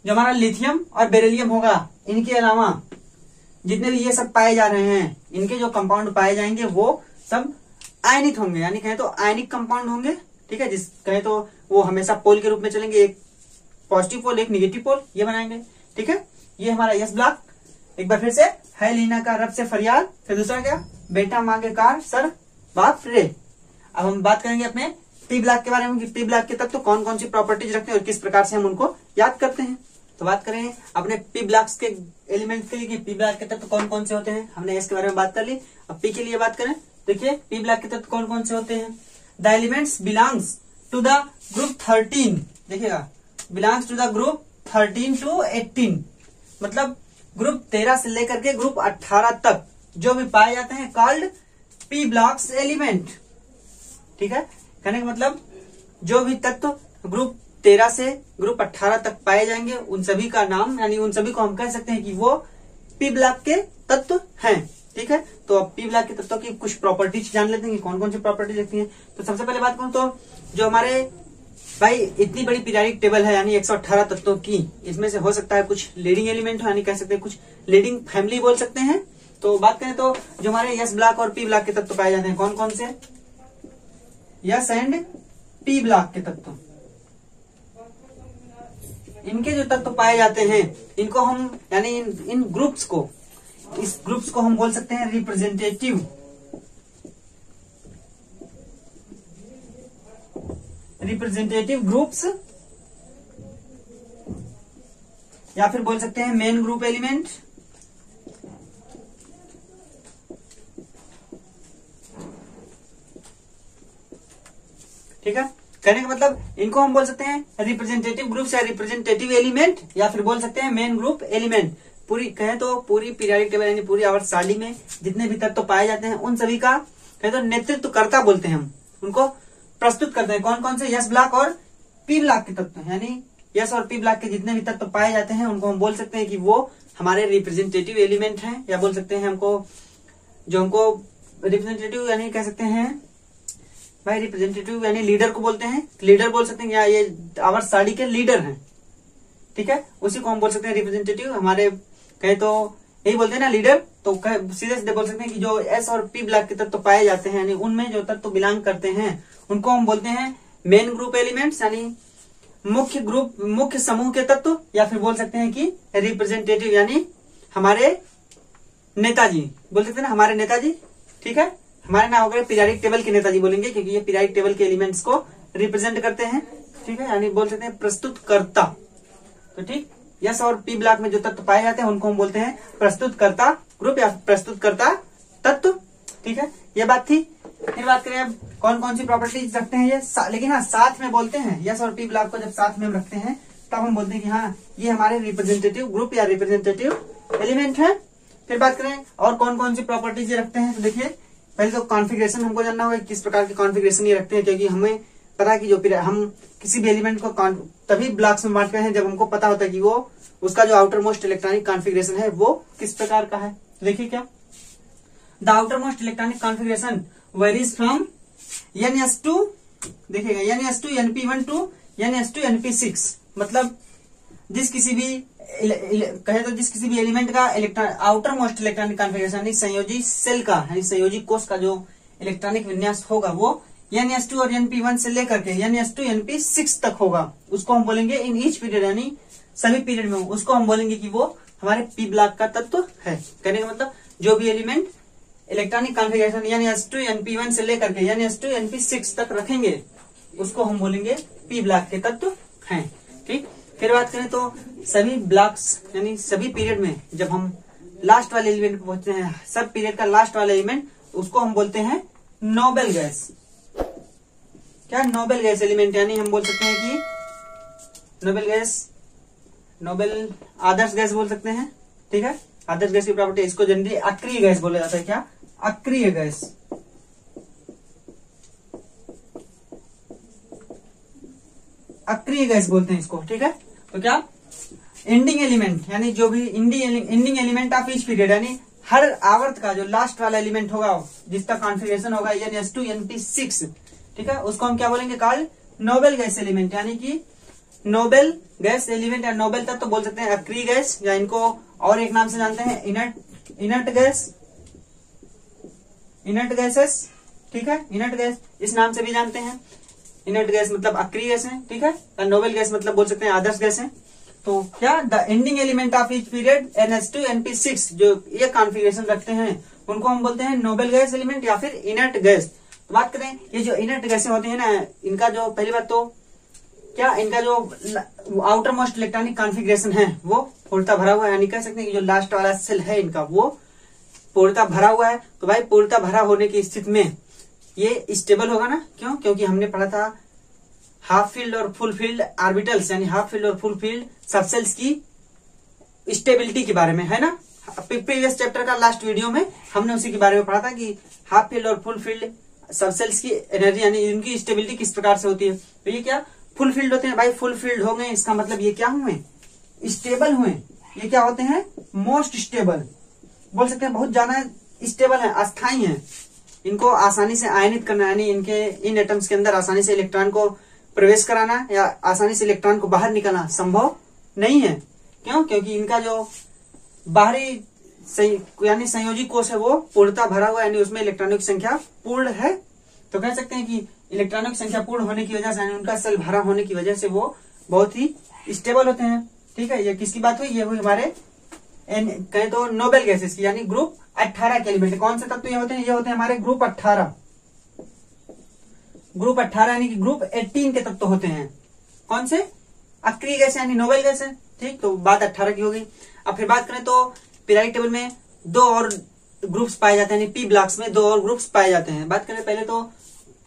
Speaker 1: जो हमारा लिथियम और बेरिलियम होगा, इनके अलावा जितने भी ये सब पाए जा रहे हैं, इनके जो कंपाउंड पाए जाएंगे वो सब आयनित होंगे, यानी कहें तो आयनिक कंपाउंड होंगे। ठीक है, जिस कहें तो वो हमेशा पोल के रूप में चलेंगे, एक पॉजिटिव पोल एक निगेटिव पोल ये बनाएंगे। ठीक है, ये हमारा यस ब्लॉक। एक बार फिर से है लीना का रब से फरियाद, फिर दूसरा क्या, बेटा मांगे कार सर बाप रे। अब हम बात करेंगे अपने पी ब्लॉक के बारे में कि पी ब्लॉक के तत्व कौन कौन सी प्रॉपर्टीज रखते हैं और किस प्रकार से हम उनको याद करते हैं। तो बात करें अपने पी ब्लॉक्स के एलिमेंट्स के लिए कि पी ब्लॉक के तत्व कौन कौन से होते हैं। हमने इसके बारे में बात कर ली, अब पी के लिए बात करें। देखिए पी ब्लॉक के तत्व कौन कौन से होते हैं। The elements belongs to the group 13, देखिएगा belongs to the group 13 to 18, मतलब ग्रुप 13 से लेकर के ग्रुप 18 तक जो भी पाए जाते हैं कॉल्ड पी ब्लॉक्स एलिमेंट। ठीक है, कहने का मतलब जो भी तत्व ग्रुप 13 से ग्रुप 18 तक पाए जाएंगे उन सभी का नाम, यानी उन सभी को हम कह सकते हैं कि वो पी ब्लॉक के तत्व हैं। ठीक है, तो अब पी ब्लॉक के तत्वों की कुछ प्रॉपर्टीज जान लेते हैं कि कौन कौन सी प्रॉपर्टीज लगती हैं। तो सबसे पहले बात करूं तो जो हमारे भाई इतनी बड़ी पीरियोडिक टेबल है, यानी 118 तत्वों की, इसमें से हो सकता है कुछ लीडिंग एलिमेंट हो, यानी कह सकते हैं कुछ लीडिंग फैमिली बोल सकते हैं। तो बात करें तो जो हमारे यस ब्लॉक और पी ब्लॉक के तत्व पाए जाते हैं कौन कौन से, यस एंड पी ब्लॉक के तत्व, इनके जो तत्व पाए जाते हैं इनको हम यानी इन ग्रुप्स को, इस ग्रुप्स को हम बोल सकते हैं रिप्रेजेंटेटिव ग्रुप्स, या फिर बोल सकते हैं मेन ग्रुप एलिमेंट। ठीक है, कहने का मतलब इनको हम बोल सकते हैं रिप्रेजेंटेटिव ग्रुप्स या रिप्रेजेंटेटिव एलिमेंट, या फिर बोल सकते हैं मेन ग्रुप एलिमेंट। पूरी कहें तो पूरी पीरियोडिक टेबल यानी पूरी आवर्तसारणी में जितने भी तत्व पाए जाते हैं उन सभी का कहें तो नेतृत्वकर्ता बोलते हैं, हम उनको प्रस्तुत करते हैं। कौन कौन से, यस ब्लॉक और पी ब्लॉक के तत्व, यानी यस और पी ब्लॉक के जितने भी तत्व पाए जाते हैं उनको हम बोल सकते हैं कि वो हमारे रिप्रेजेंटेटिव एलिमेंट हैं, या बोल सकते हैं हमको जो हमको रिप्रेजेंटेटिव यानी कह सकते हैं भाई रिप्रेजेंटेटिव यानी लीडर को बोलते हैं, लीडर बोल सकते हैं, या ये आवर्तसारणी के लीडर हैं। ठीक है, उसी को हम बोल सकते हैं रिप्रेजेंटेटिव। हमारे कहे तो यही बोलते हैं ना लीडर, तो सीधे सीधे बोल सकते हैं कि जो एस और पी ब्लॉक के तत्व पाए जाते हैं यानी उनमें जो तत्व बिलोंग करते हैं उनको हम बोलते हैं मेन ग्रुप एलिमेंट्स, यानी मुख्य समूह के तत्व, या फिर बोल सकते हैं कि रिप्रेजेंटेटिव यानी हमारे नेताजी बोल सकते हैं ना, हमारे नेताजी। ठीक है, हमारे ना हो गए पीरियोडिक टेबल के नेताजी बोलेंगे क्योंकि ये पीरियोडिक टेबल के एलिमेंट्स को रिप्रेजेंट करते हैं। ठीक है, यानी बोल सकते हैं प्रस्तुतकर्ता। तो ठीक, यस और पी ब्लॉक में जो तत्व पाए जाते हैं उनको हम बोलते हैं प्रस्तुतकर्ता ग्रुप या प्रस्तुतकर्ता तत्व। ठीक है, ये बात थी। फिर बात करें अब कौन कौन सी प्रॉपर्टीज रखते हैं ये, लेकिन हाँ साथ में बोलते हैं, यस और पी ब्लॉक को जब साथ में हम रखते हैं तब हम बोलते हैं कि हाँ ये हमारे रिप्रेजेंटेटिव ग्रुप या रिप्रेजेंटेटिव एलिमेंट है। फिर बात करें और कौन कौन सी प्रॉपर्टीज रखते हैं, तो देखिए पहले तो कॉन्फ़िगरेशन हमको जानना होगा किस प्रकार की कॉन्फ़िगरेशन ये रखते हैं, क्योंकि हमें पता है कि जो हम किसी भी एलिमेंट को तभी ब्लॉक्स में बांटते हैं जब हमको पता होता है कि वो उसका जो आउटर मोस्ट इलेक्ट्रॉनिक कॉन्फ़िगरेशन है वो किस प्रकार का है। देखिए क्या, the outer most electronic configuration varies from NS2, देखिएगा NS2 NP1 to NS2 NP6, मतलब जिस किसी भी कहे तो जिस किसी भी एलिमेंट का आउटर मोस्ट इलेक्ट्रॉनिक कॉन्फ़िगरेशन यानी संयोजी सेल का यानी संयोजी कोष का जो इलेक्ट्रॉनिक विन्यास होगा वो Ns2 और Np1 से लेकर के Ns2 Np6 तक होगा। उसको हम बोलेंगे इन ईच पीरियड यानी सभी पीरियड में उसको हम बोलेंगे कि वो हमारे पी ब्लॉक का तत्व है। कहने का मतलब जो भी element electronic configuration Ns2 Np1 से लेकर के Ns2 Np6 तक रखेंगे उसको हम बोलेंगे पी ब्लॉक के तत्व हैं। ठीक, फिर बात करें तो सभी ब्लॉक्स यानी सभी पीरियड में जब हम लास्ट वाले एलिमेंट पे पहुंचते हैं, सब पीरियड का लास्ट वाला एलिमेंट उसको हम बोलते हैं नोबल गैस। क्या नोबल गैस एलिमेंट यानी हम बोल सकते हैं कि नोबल आदर्श गैस बोल सकते हैं। ठीक है, आदर्श गैस की प्रॉपर्टी इसको जनरली अक्रिय गैस बोला जाता है। क्या? अक्रिय गैस। अक्रिय गैस बोलते हैं इसको। ठीक है, तो क्या एंडिंग एलिमेंट यानी जो भी ending element of each period यानी हर आवर्त का जो लास्ट वाला एलिमेंट होगा जिसका कॉन्फ़िगरेशन होगा Ns2 Np6, ठीक है, उसको हम क्या बोलेंगे? कॉल्ड नोबल गैस एलिमेंट यानी कि नोबल गैस एलिमेंट या नोबल तत्व तो बोल सकते हैं अक्रिय गैस, या इनको और एक नाम से जानते हैं इनर्ट गैसेस। ठीक है, इनर्ट गैस इस नाम से भी जानते हैं। इनर्ट गैस मतलब अक्रिय गैस है। ठीक है, नोबल गैस मतलब बोल सकते हैं आदर्श गैस है। तो क्या the ending element of each period Ns2 Np6 जो ये कॉन्फ़िगरेशन रखते हैं उनको हम बोलते हैं नोबल गैस एलिमेंट या फिर इनर्ट गैस। तो बात करें ये जो इनर्ट गैसें होती है ना, इनका जो पहली बात तो क्या इनका जो आउटर मोस्ट इलेक्ट्रॉनिक कॉन्फ़िगरेशन है वो पूर्णतः भरा हुआ है, यानी कह सकते हैं कि जो लास्ट वाला सेल है इनका वो पूर्णतः भरा हुआ है। तो भाई पूर्णतः भरा होने की स्थिति में ये स्टेबल होगा ना। क्यों? क्योंकि हमने पढ़ा था हाफ फील्ड और फुल फील्ड ऑर्बिटल्स यानी हाफ फील्ड और फुल फील्ड सबसेल्स की स्टेबिलिटी के बारे में, है ना। प्रीवियस चैप्टर का लास्ट वीडियो में हमने उसी के बारे में पढ़ा था कि हाफ फील्ड और फुल फील्ड सबसेल्स की एनर्जी यानी इनकी स्टेबिलिटी किस प्रकार से होती है। तो ये क्या फुल फील्ड होते हैं भाई। फुल फील्ड हो गए इसका मतलब ये क्या हुए? स्टेबल हुए। ये क्या होते हैं? मोस्ट स्टेबल बोल सकते हैं, बहुत ज्यादा स्टेबल है, अस्थायी है। इनको आसानी से आयनित करना यानी इनके इन एटम्स के अंदर आसानी से इलेक्ट्रॉन को प्रवेश कराना या आसानी से इलेक्ट्रॉन को बाहर निकालना संभव नहीं है। क्यों? क्योंकि इनका जो बाहरी यानी संयोजी कोष है वो पूर्णतः भरा हुआ यानी उसमें इलेक्ट्रॉनों की संख्या पूर्ण है। तो कह सकते हैं कि इलेक्ट्रॉनों की संख्या पूर्ण होने की वजह से यानी उनका सेल भरा होने की वजह से वो बहुत ही स्टेबल होते हैं। ठीक है, ये किसकी बात हुई? ये हुई हमारे कहें तो नोबल गैसेस की यानी ग्रुप 18 के एलिमेंट। कौन से तत्व ये होते हैं? ये होते हैं हमारे ग्रुप 18। ग्रुप 18 यानी कि ग्रुप 18 के तत्व होते हैं। कौन से? अक्रिय गैस यानी नोबल गैस है। ठीक, तो बात 18 की हो गई। अब फिर बात करें तो पीरियोडिक टेबल में दो और ग्रुप्स पाए जाते हैं, पी ब्लॉक्स में दो और ग्रुप्स पाए जाते हैं। बात करें पहले तो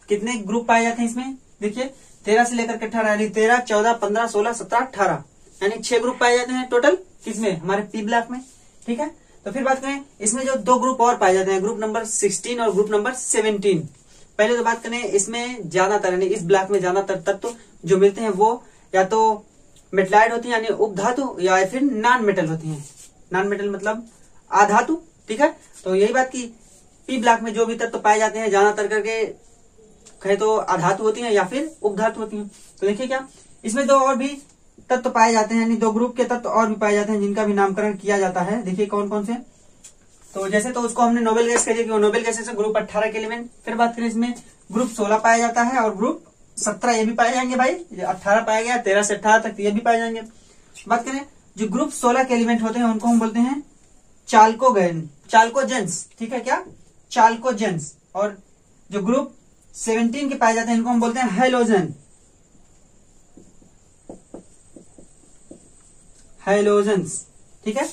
Speaker 1: कितने ग्रुप पाए जाते हैं इसमें? देखिए 13 से लेकर के 18 यानी 13, 14, 15, 16, 17, 18 यानी 6 ग्रुप पाए जाते हैं टोटल किसमें? हमारे पी ब्लॉक में। ठीक है, तो फिर बात करें इसमें जो दो ग्रुप और पाए जाते हैं, ग्रुप नंबर 16 और ग्रुप नंबर 17। पहले तो बात करें इसमें ज्यादातर यानी इस ब्लॉक में ज्यादातर तत्व जो मिलते हैं वो या तो मेटलाइड होती है यानी उपधातु या फिर नॉन मेटल होती हैं। नॉन मेटल मतलब अधातु। ठीक है, तो यही बात की पी ब्लॉक में जो भी तत्व पाए जाते हैं ज्यादातर करके कहे तो अधातु होती हैं या फिर उपधातु होती हैं। तो देखिए क्या इसमें दो और भी तत्व पाए जाते हैं यानी दो ग्रुप के तत्व और भी पाए जाते हैं जिनका भी नामकरण किया जाता है। देखिए कौन कौन से? तो जैसे तो उसको हमने नोबल गैस कह दिया कि वो नोबल गैस है ग्रुप 18 के एलिमेंट। फिर बात करें इसमें ग्रुप 16 पाया जाता है और ग्रुप 17 ये भी पाए जाएंगे भाई। 18 पाया गया, 13 से 18 तक ये भी पाए जाएंगे। बात करें जो ग्रुप 16 के एलिमेंट होते हैं उनको हम बोलते हैं चाल्कोजेंस। ठीक है, क्या? चाल्कोजेंस। और जो ग्रुप 17 के पाए जाते हैं इनको हम बोलते हैं हैलोजेंस। ठीक है,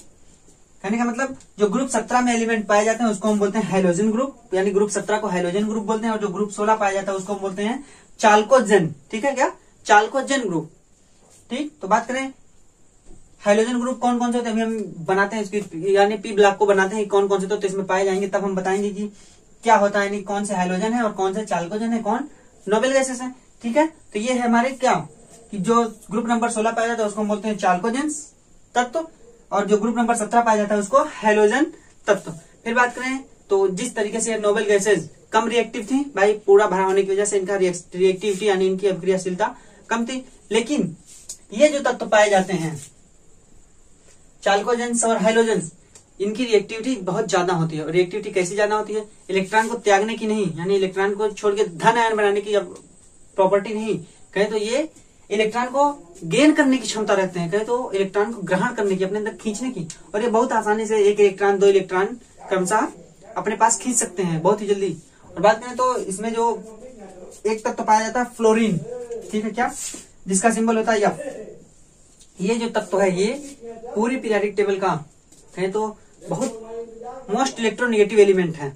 Speaker 1: कहने का मतलब जो ग्रुप 17 में एलिमेंट पाए जाते हैं उसको हम बोलते हैं हैलोजन ग्रुप यानी ग्रुप 17 को हैलोजन ग्रुप बोलते हैं। और जो ग्रुप 16 पाया जाता है उसको हम बोलते हैं चाल्कोजेन। ठीक है, क्या? चाल्कोजेन ग्रुप। ठीक, तो बात करें हैलोजन ग्रुप कौन कौन से होते हैं अभी हम बनाते हैं इसकी यानी पी ब्लॉक को बनाते हैं कौन कौन से तो इसमें पाए जाएंगे, तब हम बताएंगे कि क्या होता है यानी कौन से हैलोजन है और कौन से चाल्कोजेन है, कौन नोबल गैसेस है। ठीक है, तो ये है हमारे क्या कि जो ग्रुप नंबर 16 पाया जाता है उसको हम बोलते हैं चाल्कोजेंस तत्व और जो ग्रुप नंबर 17 पाया जाता है उसको हैलोजन तत्व। फिर बात करें तो जिस तरीके से नोबल गैसेस कम रिएक्टिव थी भाई, पूरा भरा होने की वजह से इनका रिएक्टिविटी यानी इनकी अभिक्रियाशीलता कम थी। लेकिन ये जो तत्व पाए जाते हैं चाल्कोजेंस और हैलोजेंस, इनकी रिएक्टिविटी बहुत ज्यादा होती है। और रिएक्टिविटी कैसी ज्यादा होती है? इलेक्ट्रॉन को त्यागने की नहीं, यानी इलेक्ट्रॉन को छोड़ के धन आयन बनाने की प्रॉपर्टी नहीं, कहे तो ये इलेक्ट्रॉन को गेन करने की क्षमता रखते हैं, कहे तो इलेक्ट्रॉन को ग्रहण करने की, अपने अंदर खींचने की। और ये बहुत आसानी से एक इलेक्ट्रॉन, दो इलेक्ट्रॉन क्रमशः अपने पास खींच सकते हैं बहुत ही जल्दी। और बात करें तो इसमें जो एक तत्व पाया जाता है फ्लोरीन, ठीक है क्या, जिसका सिंबल होता है एफ। ये जो तत्व है ये पूरी पीरियोडिक टेबल का कहें तो बहुत मोस्ट इलेक्ट्रोनेगेटिव एलिमेंट है,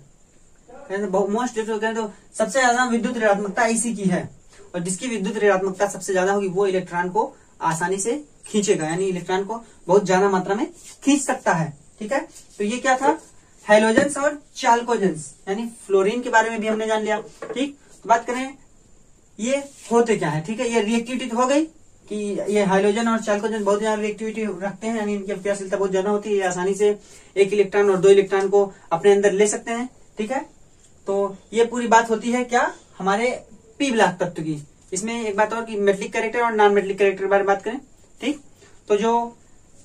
Speaker 1: मोस्ट कहें तो सबसे ज्यादा विद्युत ऋणात्मकता इसी की है। और जिसकी विद्युत ऋणात्मकता सबसे ज्यादा होगी वो इलेक्ट्रॉन को आसानी से खींचेगा, यानी इलेक्ट्रॉन को बहुत ज्यादा मात्रा में खींच सकता है, ठीक है। तो ये क्या था? हैलोजेंस और चाल्कोजेंस, यानी फ्लोरीन के बारे में भी हमने जान लिया, ठीक। तो बात करें ये होते क्या है, ठीक है। ये रिएक्टिविटी हो गई कि ये हाइड्रोजन और चाल्कोजेन बहुत ज्यादा रिएक्टिविटी रखते हैं, यानी इनकी अभिक्रियाशीलता बहुत ज्यादा होती है, ये आसानी से एक इलेक्ट्रॉन और दो इलेक्ट्रॉन को अपने अंदर ले सकते हैं, ठीक है। तो ये पूरी बात होती है क्या, हमारे पी ब्लॉक तत्व की। इसमें एक बात और कि मेटलिक कैरेक्टर और नॉन मेटलिक कैरेक्टर के बारे में बात करें, ठीक। तो जो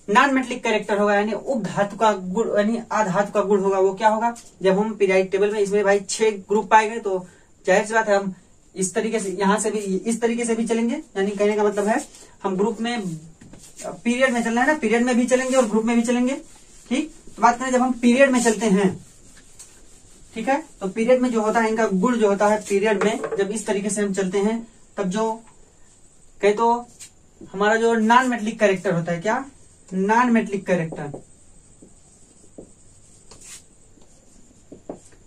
Speaker 1: नॉन मेटलिक कैरेक्टर होगा यानी उप धातु का गुण, यानी आधातु का गुण होगा, वो क्या होगा? जब हम पीरियोडिक टेबल में इसमें भाई 6 ग्रुप पाए गए तो जाहिर सी बात है हम इस तरीके से, यहां से भी इस तरीके से भी चलेंगे, यानी कहने का मतलब है हम ग्रुप में, पीरियड में चलना है ना, पीरियड में भी चलेंगे और ग्रुप में भी चलेंगे, ठीक। तो बात करें जब हम पीरियड में चलते हैं, ठीक है, तो पीरियड में जो होता है इनका गुण जो होता है, पीरियड में जब इस तरीके से हम चलते हैं तब जो कहे तो हमारा जो नॉन मेटलिक कैरेक्टर होता है, क्या, non metallic character,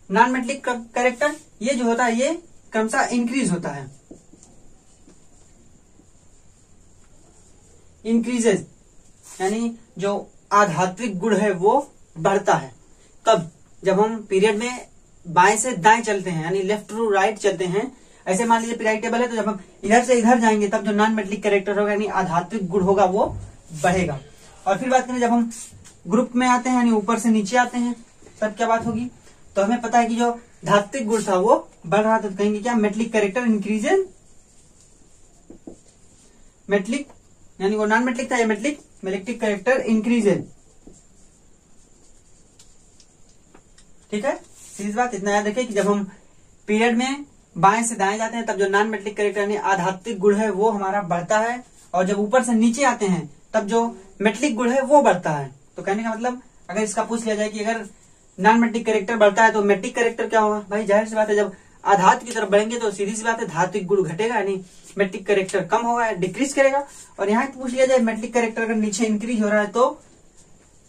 Speaker 1: non metallic character ये जो होता है ये क्रमशः इंक्रीज होता है, इंक्रीजेज, यानी जो आध्यात्मिक गुण है वो बढ़ता है। कब? जब हम पीरियड में बाएं से दाएं चलते हैं, यानी लेफ्ट टू राइट चलते हैं। ऐसे मान लीजिए पीरियोडिक टेबल है तो जब हम इधर से इधर जाएंगे तब जो नॉन मेटलिक कैरेक्टर होगा यानी आध्यात्मिक गुण होगा वो बढ़ेगा। और फिर बात करें जब हम ग्रुप में आते हैं यानी ऊपर से नीचे आते हैं तब क्या बात होगी? तो हमें पता है कि जो धात्विक गुण था वो बढ़ रहा था, तो कहेंगे क्या, मेटलिक कैरेक्टर इंक्रीजेज, मेटलिक यानी वो नॉन मेटलिक था, ये मेटलिक कैरेक्टर इंक्रीजेज, ठीक है। सीधी बात, इतना याद रखिए कि जब हम पीरियड में बाएं से दाएं जाते हैं तब जो नॉन मेटलिक कैरेक्टर यानी आध्यात्मिक गुण है वो हमारा बढ़ता है, और जब ऊपर से नीचे आते हैं तब जो मेटलिक गुण है वो बढ़ता है। तो कहने का मतलब अगर इसका पूछ लिया जाए कि अगर नॉन मेटलिक कैरेक्टर बढ़ता है तो मेटलिक कैरेक्टर क्या होगा? भाई जाहिर सी बात है जब आधात की तरफ बढ़ेंगे तो सीधी सी बात है धात्विक गुण घटेगा, यानी मेटलिक कैरेक्टर कम होगा, डिक्रीज करेगा। और यहाँ पूछ लिया जाए मेटलिक कैरेक्टर अगर नीचे इंक्रीज हो रहा है तो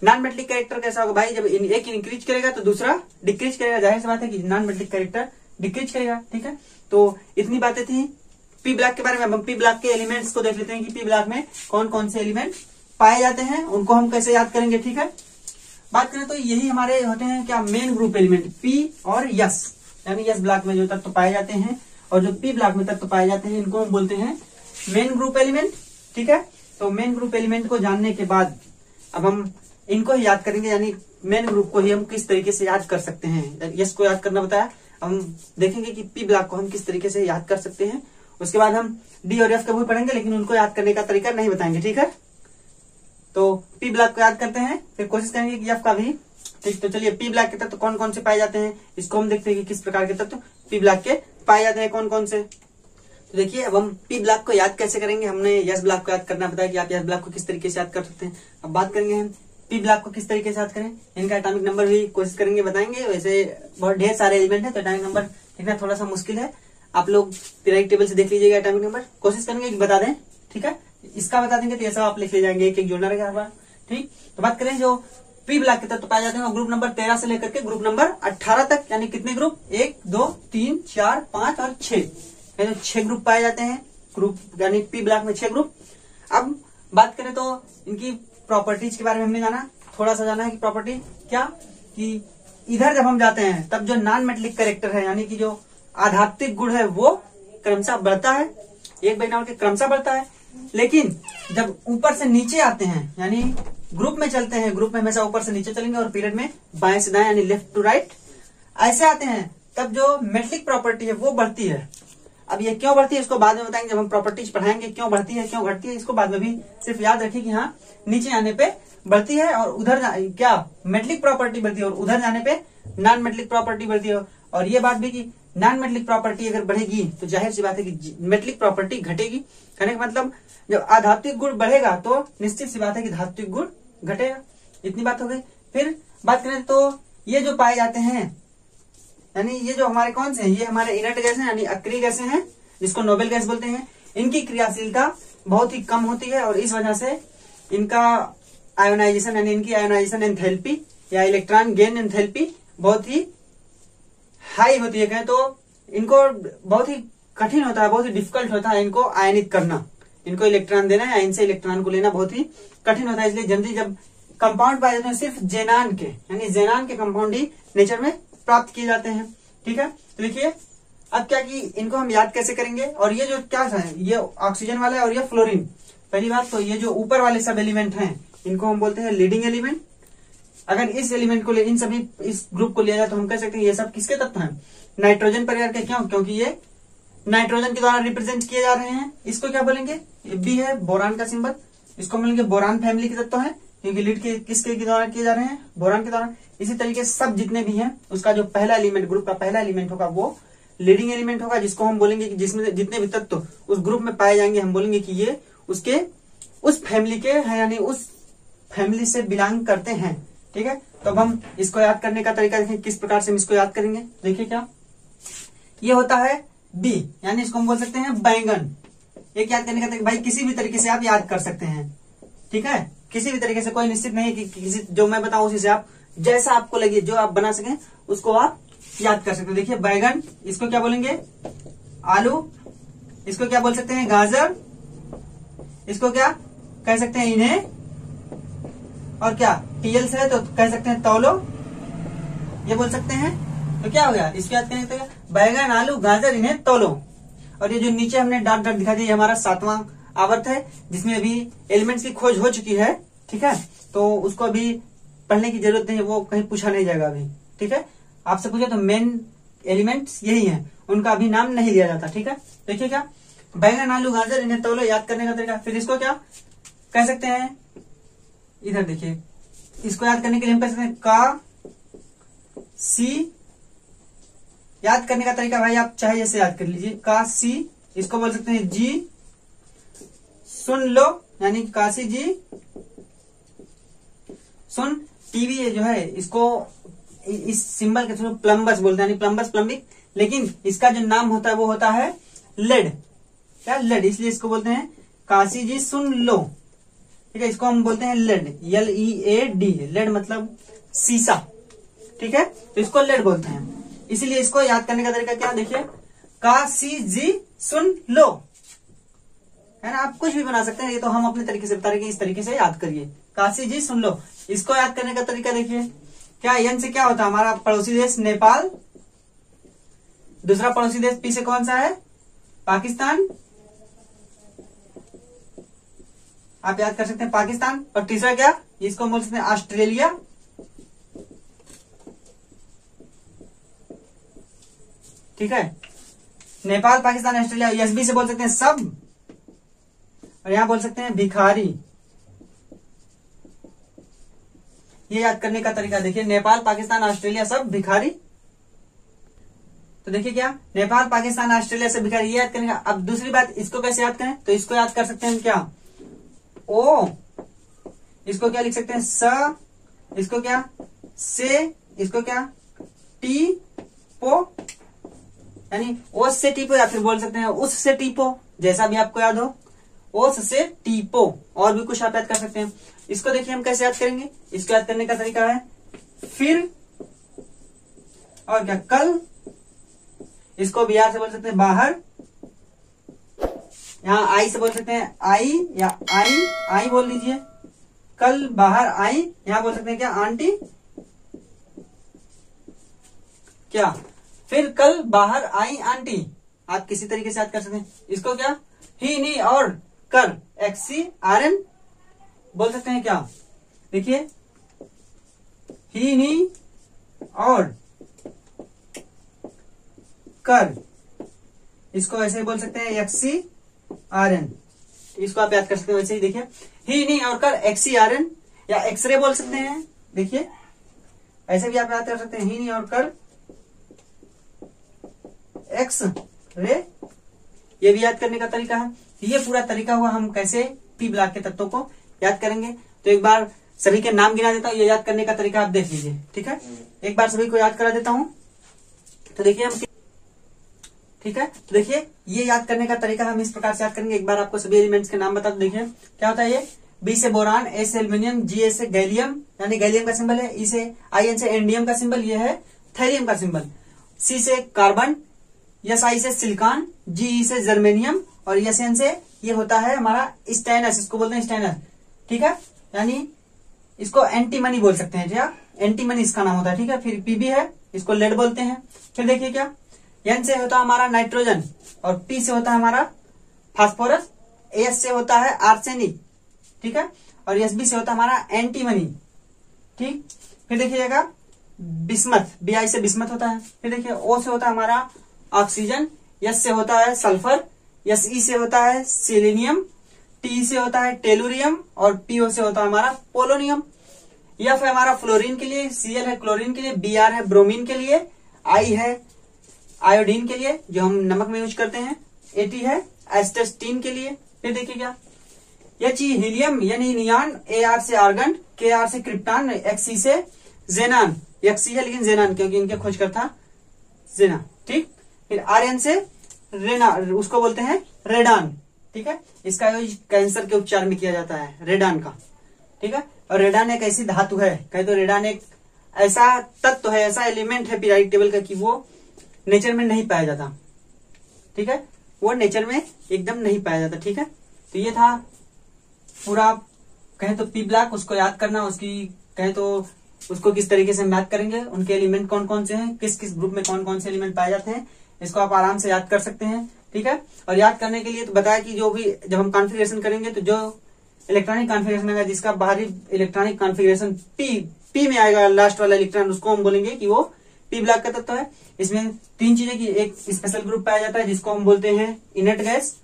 Speaker 1: नॉन मेटलिक कैरेक्टर कैसा होगा? भाई जब एक इंक्रीज करेगा तो दूसरा डिक्रीज करेगा, जाहिर सी बात है कि नॉन मेटलिक कैरेक्टर डिक्रीज करेगा, ठीक है। तो इतनी बातें थी पी ब्लॉक के बारे में। हम पी ब्लॉक के एलिमेंट्स को देख लेते हैं कि पी ब्लॉक में कौन कौन से एलिमेंट पाए जाते हैं, उनको हम कैसे याद करेंगे, ठीक है। बात करें तो यही हमारे होते हैं क्या, मेन ग्रुप एलिमेंट पी और यस, यानी यस ब्लॉक में जो तत्व पाए जाते हैं और जो पी ब्लॉक में तत्व पाए जाते हैं इनको हम बोलते हैं मेन ग्रुप एलिमेंट, ठीक है। तो मेन ग्रुप एलिमेंट को जानने के बाद अब हम इनको ही याद करेंगे, यानी मेन ग्रुप को ही हम किस तरीके से याद कर सकते हैं। यस को याद करना बताया, हम देखेंगे कि पी ब्लॉक को हम किस तरीके से याद कर सकते हैं। उसके बाद हम डी और एफ का भी पढ़ेंगे, लेकिन उनको याद करने का तरीका नहीं बताएंगे, ठीक है। तो पी ब्लॉक को याद करते हैं, फिर कोशिश करेंगे कि एफ का भी, ठीक। तो चलिए पी ब्लॉक के तत्व कौन कौन से पाए जाते हैं इसको हम देखते हैं कि किस प्रकार के तत्व पी ब्लॉक के पाए जाते हैं, कौन कौन से। तो देखिए अब हम पी ब्लॉक को याद कैसे करेंगे, हमने यस ब्लॉक को याद करना बताया कि आप यस ब्लॉक को किस तरीके से याद कर सकते हैं। अब बात करेंगे हम पी ब्लॉक को किस तरीके से याद करें, इनका एटॉमिक नंबर भी कोशिश करेंगे बताएंगे। वैसे बहुत ढेर सारे एलिमेंट है तो एटॉमिक नंबर लिखना थोड़ा सा मुश्किल है, आप लोग पीरियोडिक टेबल से देख लीजिएगा एटॉमिक नंबर, कोशिश करेंगे कि बता दें, ठीक है। इसका बता देंगे तो ये सब आप लिख ले जाएंगे, एक एक जोड़ना रहेगा हर बार, ठीक। तो बात करें जो पी ब्लॉक के तत्व पाए जाते हैं ग्रुप नंबर 13 से लेकर के ग्रुप नंबर 18 तक, यानी कितने ग्रुप, 1 2 3 4 5 और 6, 6 ग्रुप पाए जाते हैं ग्रुप, यानी पी ब्लॉक में 6 ग्रुप। अब बात करें तो इनकी प्रॉपर्टीज के बारे में हमने जाना, थोड़ा सा जाना है कि प्रॉपर्टी क्या, कि इधर जब हम जाते हैं तब जो नॉन मेटलिक कैरेक्टर है यानी कि जो आध्यात्मिक गुण है वो क्रमशः बढ़ता है, एक बैकग्राउंड के क्रमशः बढ़ता है। लेकिन जब ऊपर से नीचे आते हैं यानी ग्रुप में चलते हैं, ग्रुप में हमेशा ऊपर से नीचे चलेंगे और पीरियड में बाएं से दाएं यानी लेफ्ट टू राइट ऐसे आते हैं, तब जो मेटलिक प्रॉपर्टी है वो बढ़ती है। अब ये क्यों बढ़ती है इसको बाद में बताएंगे, जब हम प्रॉपर्टीज पढ़ाएंगे क्यों बढ़ती है क्यों घटती है, इसको बाद में भी सिर्फ याद रखिए कि हाँ नीचे आने पे बढ़ती है और उधर क्या मेटलिक प्रॉपर्टी बढ़ती है और उधर जाने पे नॉन मेटलिक प्रॉपर्टी बढ़ती है। और ये बात भी कि नॉन मेटलिक प्रॉपर्टी अगर बढ़ेगी तो जाहिर सी बात है कि मेटलिक प्रॉपर्टी घटेगी। कहने का मतलब जब अधात्विक गुण बढ़ेगा तो निश्चित सी बात है कि धात्विक गुण घटेगा। इतनी बात हो गई। फिर बात करें तो ये जो पाए जाते हैं, यानी ये जो हमारे कौन से हैं, ये हमारे इनर्ट गैस हैं, यानी अक्रिय गैसें हैं, जिसको नोबेल गैस बोलते हैं। इनकी क्रियाशीलता बहुत ही कम होती है और इस वजह से इनका आयोनाइजेशन, यानी इनकी आयोनाइजेशन एंथैल्पी या इलेक्ट्रॉन गेन एंथैल्पी बहुत ही हाई होती है। कहें तो इनको बहुत ही कठिन होता है, बहुत ही डिफिकल्ट होता है इनको आयनित करना, इनको इलेक्ट्रॉन देना या इनसे इलेक्ट्रॉन को लेना बहुत ही कठिन होता है। इसलिए जनरली जब कंपाउंड पाए जाते हैं सिर्फ जेनान के, यानी जेनान के कंपाउंड ही नेचर में प्राप्त किए जाते हैं। ठीक है, तो देखिए अब क्या कि इनको हम याद कैसे करेंगे। और ये जो क्या है, ये ऑक्सीजन वाला है और ये फ्लोरीन। पहली बात तो ये जो ऊपर वाले सब एलिमेंट हैं इनको हम बोलते हैं लीडिंग एलिमेंट। अगर इस एलिमेंट को इन सभी इस ग्रुप को लिया जाए तो हम कह सकते हैं ये सब किसके तत्व हैं, नाइट्रोजन परिवार के। क्यों? क्योंकि ये नाइट्रोजन के द्वारा रिप्रेजेंट किए जा रहे हैं। इसको क्या बोलेंगे, बी है बोरान का सिंबल, इसको बोलेंगे बोरान फैमिली के तत्व है, क्योंकि लीड के किसके द्वारा किए जा रहे हैं, बोरान के द्वारा। इसी तरीके से सब जितने भी हैं उसका जो पहला एलिमेंट, ग्रुप का पहला एलिमेंट होगा वो लीडिंग एलिमेंट होगा, जिसको हम बोलेंगे कि जिसमें जितने भी तत्व उस ग्रुप में पाए जाएंगे हम बोलेंगे कि ये उसके उस फैमिली के हैं, यानी उस फैमिली से बिलोंग करते हैं। ठीक है, तो अब हम इसको याद करने का तरीका देखें किस प्रकार से हम इसको याद करेंगे। देखिए क्या ये होता है बी, यानी इसको हम बोल सकते हैं बैंगन। एक याद करने का तरीका भाई किसी भी तरीके से आप याद कर सकते हैं। ठीक है, किसी भी तरीके से, कोई निश्चित नहीं है कि किसी जो मैं बताऊं उसी से आप जैसा आपको लगे जो आप बना सकें उसको आप याद कर सकते हैं। देखिए बैगन, इसको क्या बोलेंगे, आलू, इसको क्या बोल सकते हैं, गाजर, इसको क्या कह सकते हैं, इन्हें, और क्या टीएल से है तो कह सकते हैं तौलो, ये बोल सकते हैं। तो क्या हो गया, इसको याद करने तो बैगन, आलू, गाजर, इन्हें तौलो। और ये जो नीचे हमने डार्क डार्क दिखा दिया, ये हमारा 7वां आवर्त है जिसमें अभी एलिमेंट्स की खोज हो चुकी है। ठीक है, तो उसको अभी पढ़ने की जरूरत नहीं है, वो कहीं पूछा नहीं जाएगा अभी। ठीक है, आपसे पूछे तो मेन एलिमेंट्स यही हैं, उनका अभी नाम नहीं लिया जाता। ठीक है, देखिए क्या बैगन, आलू, गाजर, इन्हें तौलो, याद करने का तरीका। फिर इसको क्या कह सकते हैं, इधर देखिए, इसको याद करने के लिए हम कह सकते हैं का सी। याद करने का तरीका भाई आप चाहे जैसे याद कर लीजिए, का सी। इसको बोल सकते हैं जी, सुन लो, यानी काशी जी सुन। टीवी जो है इसको इस सिंबल के थ्रू प्लम्बस बोलते हैं, यानी प्लम्बस, प्लम्बिक, लेकिन इसका जो नाम होता है वो होता है लेड। क्या, लेड, इसलिए इसको बोलते हैं काशी जी सुन लो। ठीक है, इसको हम बोलते हैं लेड, LEAD, लेड मतलब शीशा। ठीक है, तो इसको लेड बोलते हैं, इसीलिए इसको याद करने का तरीका क्या, देखिए काशी जी सुन लो, है ना। आप कुछ भी बना सकते हैं, ये तो हम अपने तरीके से बता रहे हैं, इस तरीके से याद करिए, काशी जी सुन लो। इसको याद करने का तरीका देखिए क्या, एन से क्या होता है, हमारा पड़ोसी देश नेपाल, दूसरा पड़ोसी देश पी से कौन सा है, पाकिस्तान, आप याद कर सकते हैं पाकिस्तान। और तीसरा क्या, इसको बोल सकते हैं ऑस्ट्रेलिया। ठीक है, नेपाल, पाकिस्तान, ऑस्ट्रेलिया। एसबी से बोल सकते हैं सब, और यहां बोल सकते हैं भिखारी। ये याद करने का तरीका देखिए, नेपाल, पाकिस्तान, ऑस्ट्रेलिया, सब भिखारी। तो देखिए क्या, नेपाल, पाकिस्तान, ऑस्ट्रेलिया से भिखारी, ये याद करने का। अब दूसरी बात, इसको कैसे याद करें, तो इसको याद कर सकते हैं क्या, ओ, इसको क्या लिख सकते हैं, स, इसको क्या से, इसको क्या टी पो, यानी ओस से टीपो, या फिर बोल सकते हैं उस से टीपो, जैसा भी आपको याद हो, ओस से टीपो। और भी कुछ आप याद कर सकते हैं। इसको देखिए हम कैसे याद करेंगे, इसको याद करने का तरीका है फिर, और क्या कल, इसको बिहार से बोल सकते हैं बाहर, यहाँ आई से बोल सकते हैं आई या आई, आई बोल लीजिए, कल बाहर आई, यहां बोल सकते हैं क्या आंटी, क्या फिर कल बाहर आई आंटी, आप किसी तरीके से याद कर सकते हैं। इसको क्या ही, नी और कर, XCRN बोल सकते हैं क्या, देखिए ही, नी और कर, इसको ऐसे बोल सकते हैं XCRN, इसको आप याद कर सकते हैं। वैसे ही देखिए ही, नी और कर, XCRN, या एक्सरे बोल सकते हैं। देखिए ऐसे भी आप याद कर सकते हैं, हीन और कर एक्स रे, ये भी याद करने का तरीका है। ये पूरा तरीका हुआ हम कैसे पी ब्लॉक के तत्वों को याद करेंगे। तो एक बार सभी के नाम गिना देता हूँ, ये याद करने का तरीका आप देख लीजिए, ठीक है। एक बार सभी को याद करा देता हूँ। तो देखिए हम, ठीक है, तो देखिए ये याद करने का तरीका हम इस प्रकार से याद करेंगे। एक बार आपको सभी एलिमेंट्स के नाम बता दो। देखिए क्या होता है, ये बी से बोरान, ए से एल्यूमिनियम, जी से गैलियम यानी गैलियम का सिंबल है, ई से आई एन से एंडियम का सिंबल, ये है थैलियम का सिंबल, सी से कार्बन, यस आई से सिलिकॉन, जी से जर्मेनियम और यस एन से ये होता है हमारा स्टेनस, इसको बोलते हैं स्टेनस, ठीक है, यानी इसको एंटीमनी बोल सकते हैं, क्या एंटीमनी इसका नाम होता है, ठीक है। फिर पीबी है, इसको लेड बोलते हैं। फिर देखिए क्या, एन से होता है हमारा नाइट्रोजन और पी से होता है हमारा फास्फोरस, एस से होता है आर्सेनिक, ठीक है, और एस बी से होता है हमारा एंटीमनी, ठीक। फिर देखिएगा बिस्मथ, बी आई से बिस्मथ होता है। फिर देखिए ओ से होता है हमारा ऑक्सीजन, एस से होता है सल्फर, एस ई से होता है सेलेनियम, टी से होता है टेलुरियम और पीओ से होता है हमारा पोलोनियम। एफ है हमारा फ्लोरीन के लिए, सीएल है क्लोरीन के लिए, बी आर है ब्रोमीन के लिए, आई है आयोडीन के लिए जो हम नमक में यूज करते हैं, एटी है एस्टेस्टीन के लिए। फिर देखिए क्या, एच ई हीलियम यानी नियान, ए आर से आर्गन, के आर से क्रिप्टान, एक्सी से जेनान, एक्सी है लेकिन जेनान क्योंकि इनके खोज कर था जेना, ठीक। फिर आर एन से रेना, उसको बोलते हैं रेडान, ठीक है, इसका यूज कैंसर के उपचार में किया जाता है रेडान का, ठीक है। और रेडान एक ऐसी धातु है, कहे तो रेडान एक ऐसा तत्व है, ऐसा एलिमेंट है पीरियोडिक टेबल का कि वो नेचर में नहीं पाया जाता, ठीक है, वो नेचर में एकदम नहीं पाया जाता, ठीक है। तो ये था पूरा, कहे तो पी ब्लॉक, उसको याद करना, उसकी कहे तो उसको किस तरीके से याद करेंगे, उनके एलिमेंट कौन कौन से हैं, किस किस ग्रुप में कौन कौन से एलिमेंट पाए जाते हैं, इसको आप आराम से याद कर सकते हैं, ठीक है। और याद करने के लिए तो बताया कि जो भी जब हम कॉन्फ़िगरेशन करेंगे तो जो इलेक्ट्रॉनिक कॉन्फ़िगरेशन आएगा, जिसका बाहरी इलेक्ट्रॉनिक कॉन्फ़िगरेशन पी में आएगा, लास्ट वाला इलेक्ट्रॉन, उसको हम बोलेंगे कि वो पी ब्लॉक का तत्व है। इसमें तीन चीजें की, एक स्पेशल ग्रुप पाया जाता है जिसको हम बोलते हैं इनर्ट गैस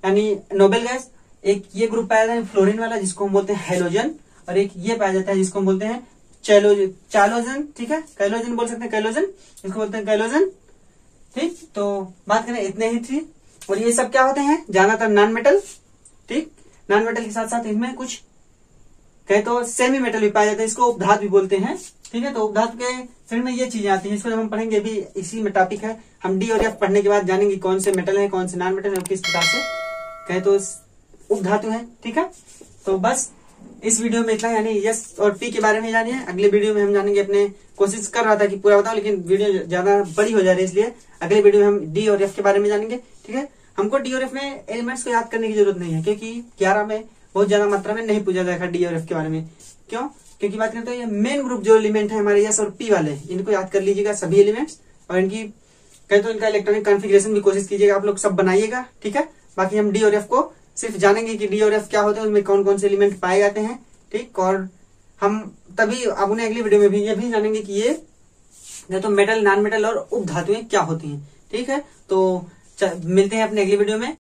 Speaker 1: यानी नोबेल गैस, एक ये ग्रुप पाया जाता है फ्लोरीन वाला जिसको हम बोलते हैं हेलोजन, और एक ये पाया जाता है जिसको हम बोलते हैं चालोजन, ठीक है, कैलोजन बोल सकते हैं, कैलोजन, इसको बोलते हैं कैलोजन, ठीक। तो बात करें इतने ही थी। और ये सब क्या होते हैं, ज्यादातर नॉन मेटल, ठीक, नॉन मेटल के साथ साथ इनमें कुछ कहे तो सेमी मेटल भी पाया जाता है, इसको उपधातु भी बोलते हैं, ठीक है। तो उपधातु के श्रेणी में ये चीजें आती हैं, इसको जब हम पढ़ेंगे भी इसी में टॉपिक है, हम डी और एफ पढ़ने के बाद जानेंगे कौन से मेटल है, कौन से नॉन मेटल है, किस प्रकार से कहे तो उपधातु है, ठीक है। तो बस इस वीडियो में इतना, यानी यस और पी के बारे में जानिए। अगले वीडियो में हम जानेंगे, अपने कोशिश कर रहा था कि पूरा बताऊं लेकिन वीडियो ज्यादा बड़ी हो जा रही है, इसलिए अगले वीडियो में हम डी और एफ के बारे में जानेंगे, ठीक है। हमको डी और एफ में एलिमेंट्स को याद करने की जरूरत नहीं है क्योंकि 11 में बहुत ज्यादा मात्रा में नहीं पूछा जाएगा डी और एफ के बारे में। क्यों? क्योंकि बात करें तो ये मेन ग्रुप जो एलिमेंट है हमारे यस और पी वाले, इनको याद कर लीजिएगा सभी एलिमेंट्स, और इनकी कहें तो इनका इलेक्ट्रॉनिक कॉन्फ़िगरेशन भी कोशिश कीजिएगा, आप लोग सब बनाइएगा, ठीक है। बाकी हम डी और एफ को सिर्फ जानेंगे कि डी और एफ क्या होते हैं, उनमें कौन कौन से एलिमेंट पाए जाते हैं, ठीक। और हम तभी अब उन्हें अगली वीडियो में भी ये भी जानेंगे कि ये तो मेटल, नॉन मेटल और उपधातुएं क्या होती हैं, ठीक है। तो मिलते हैं अपने अगली वीडियो में।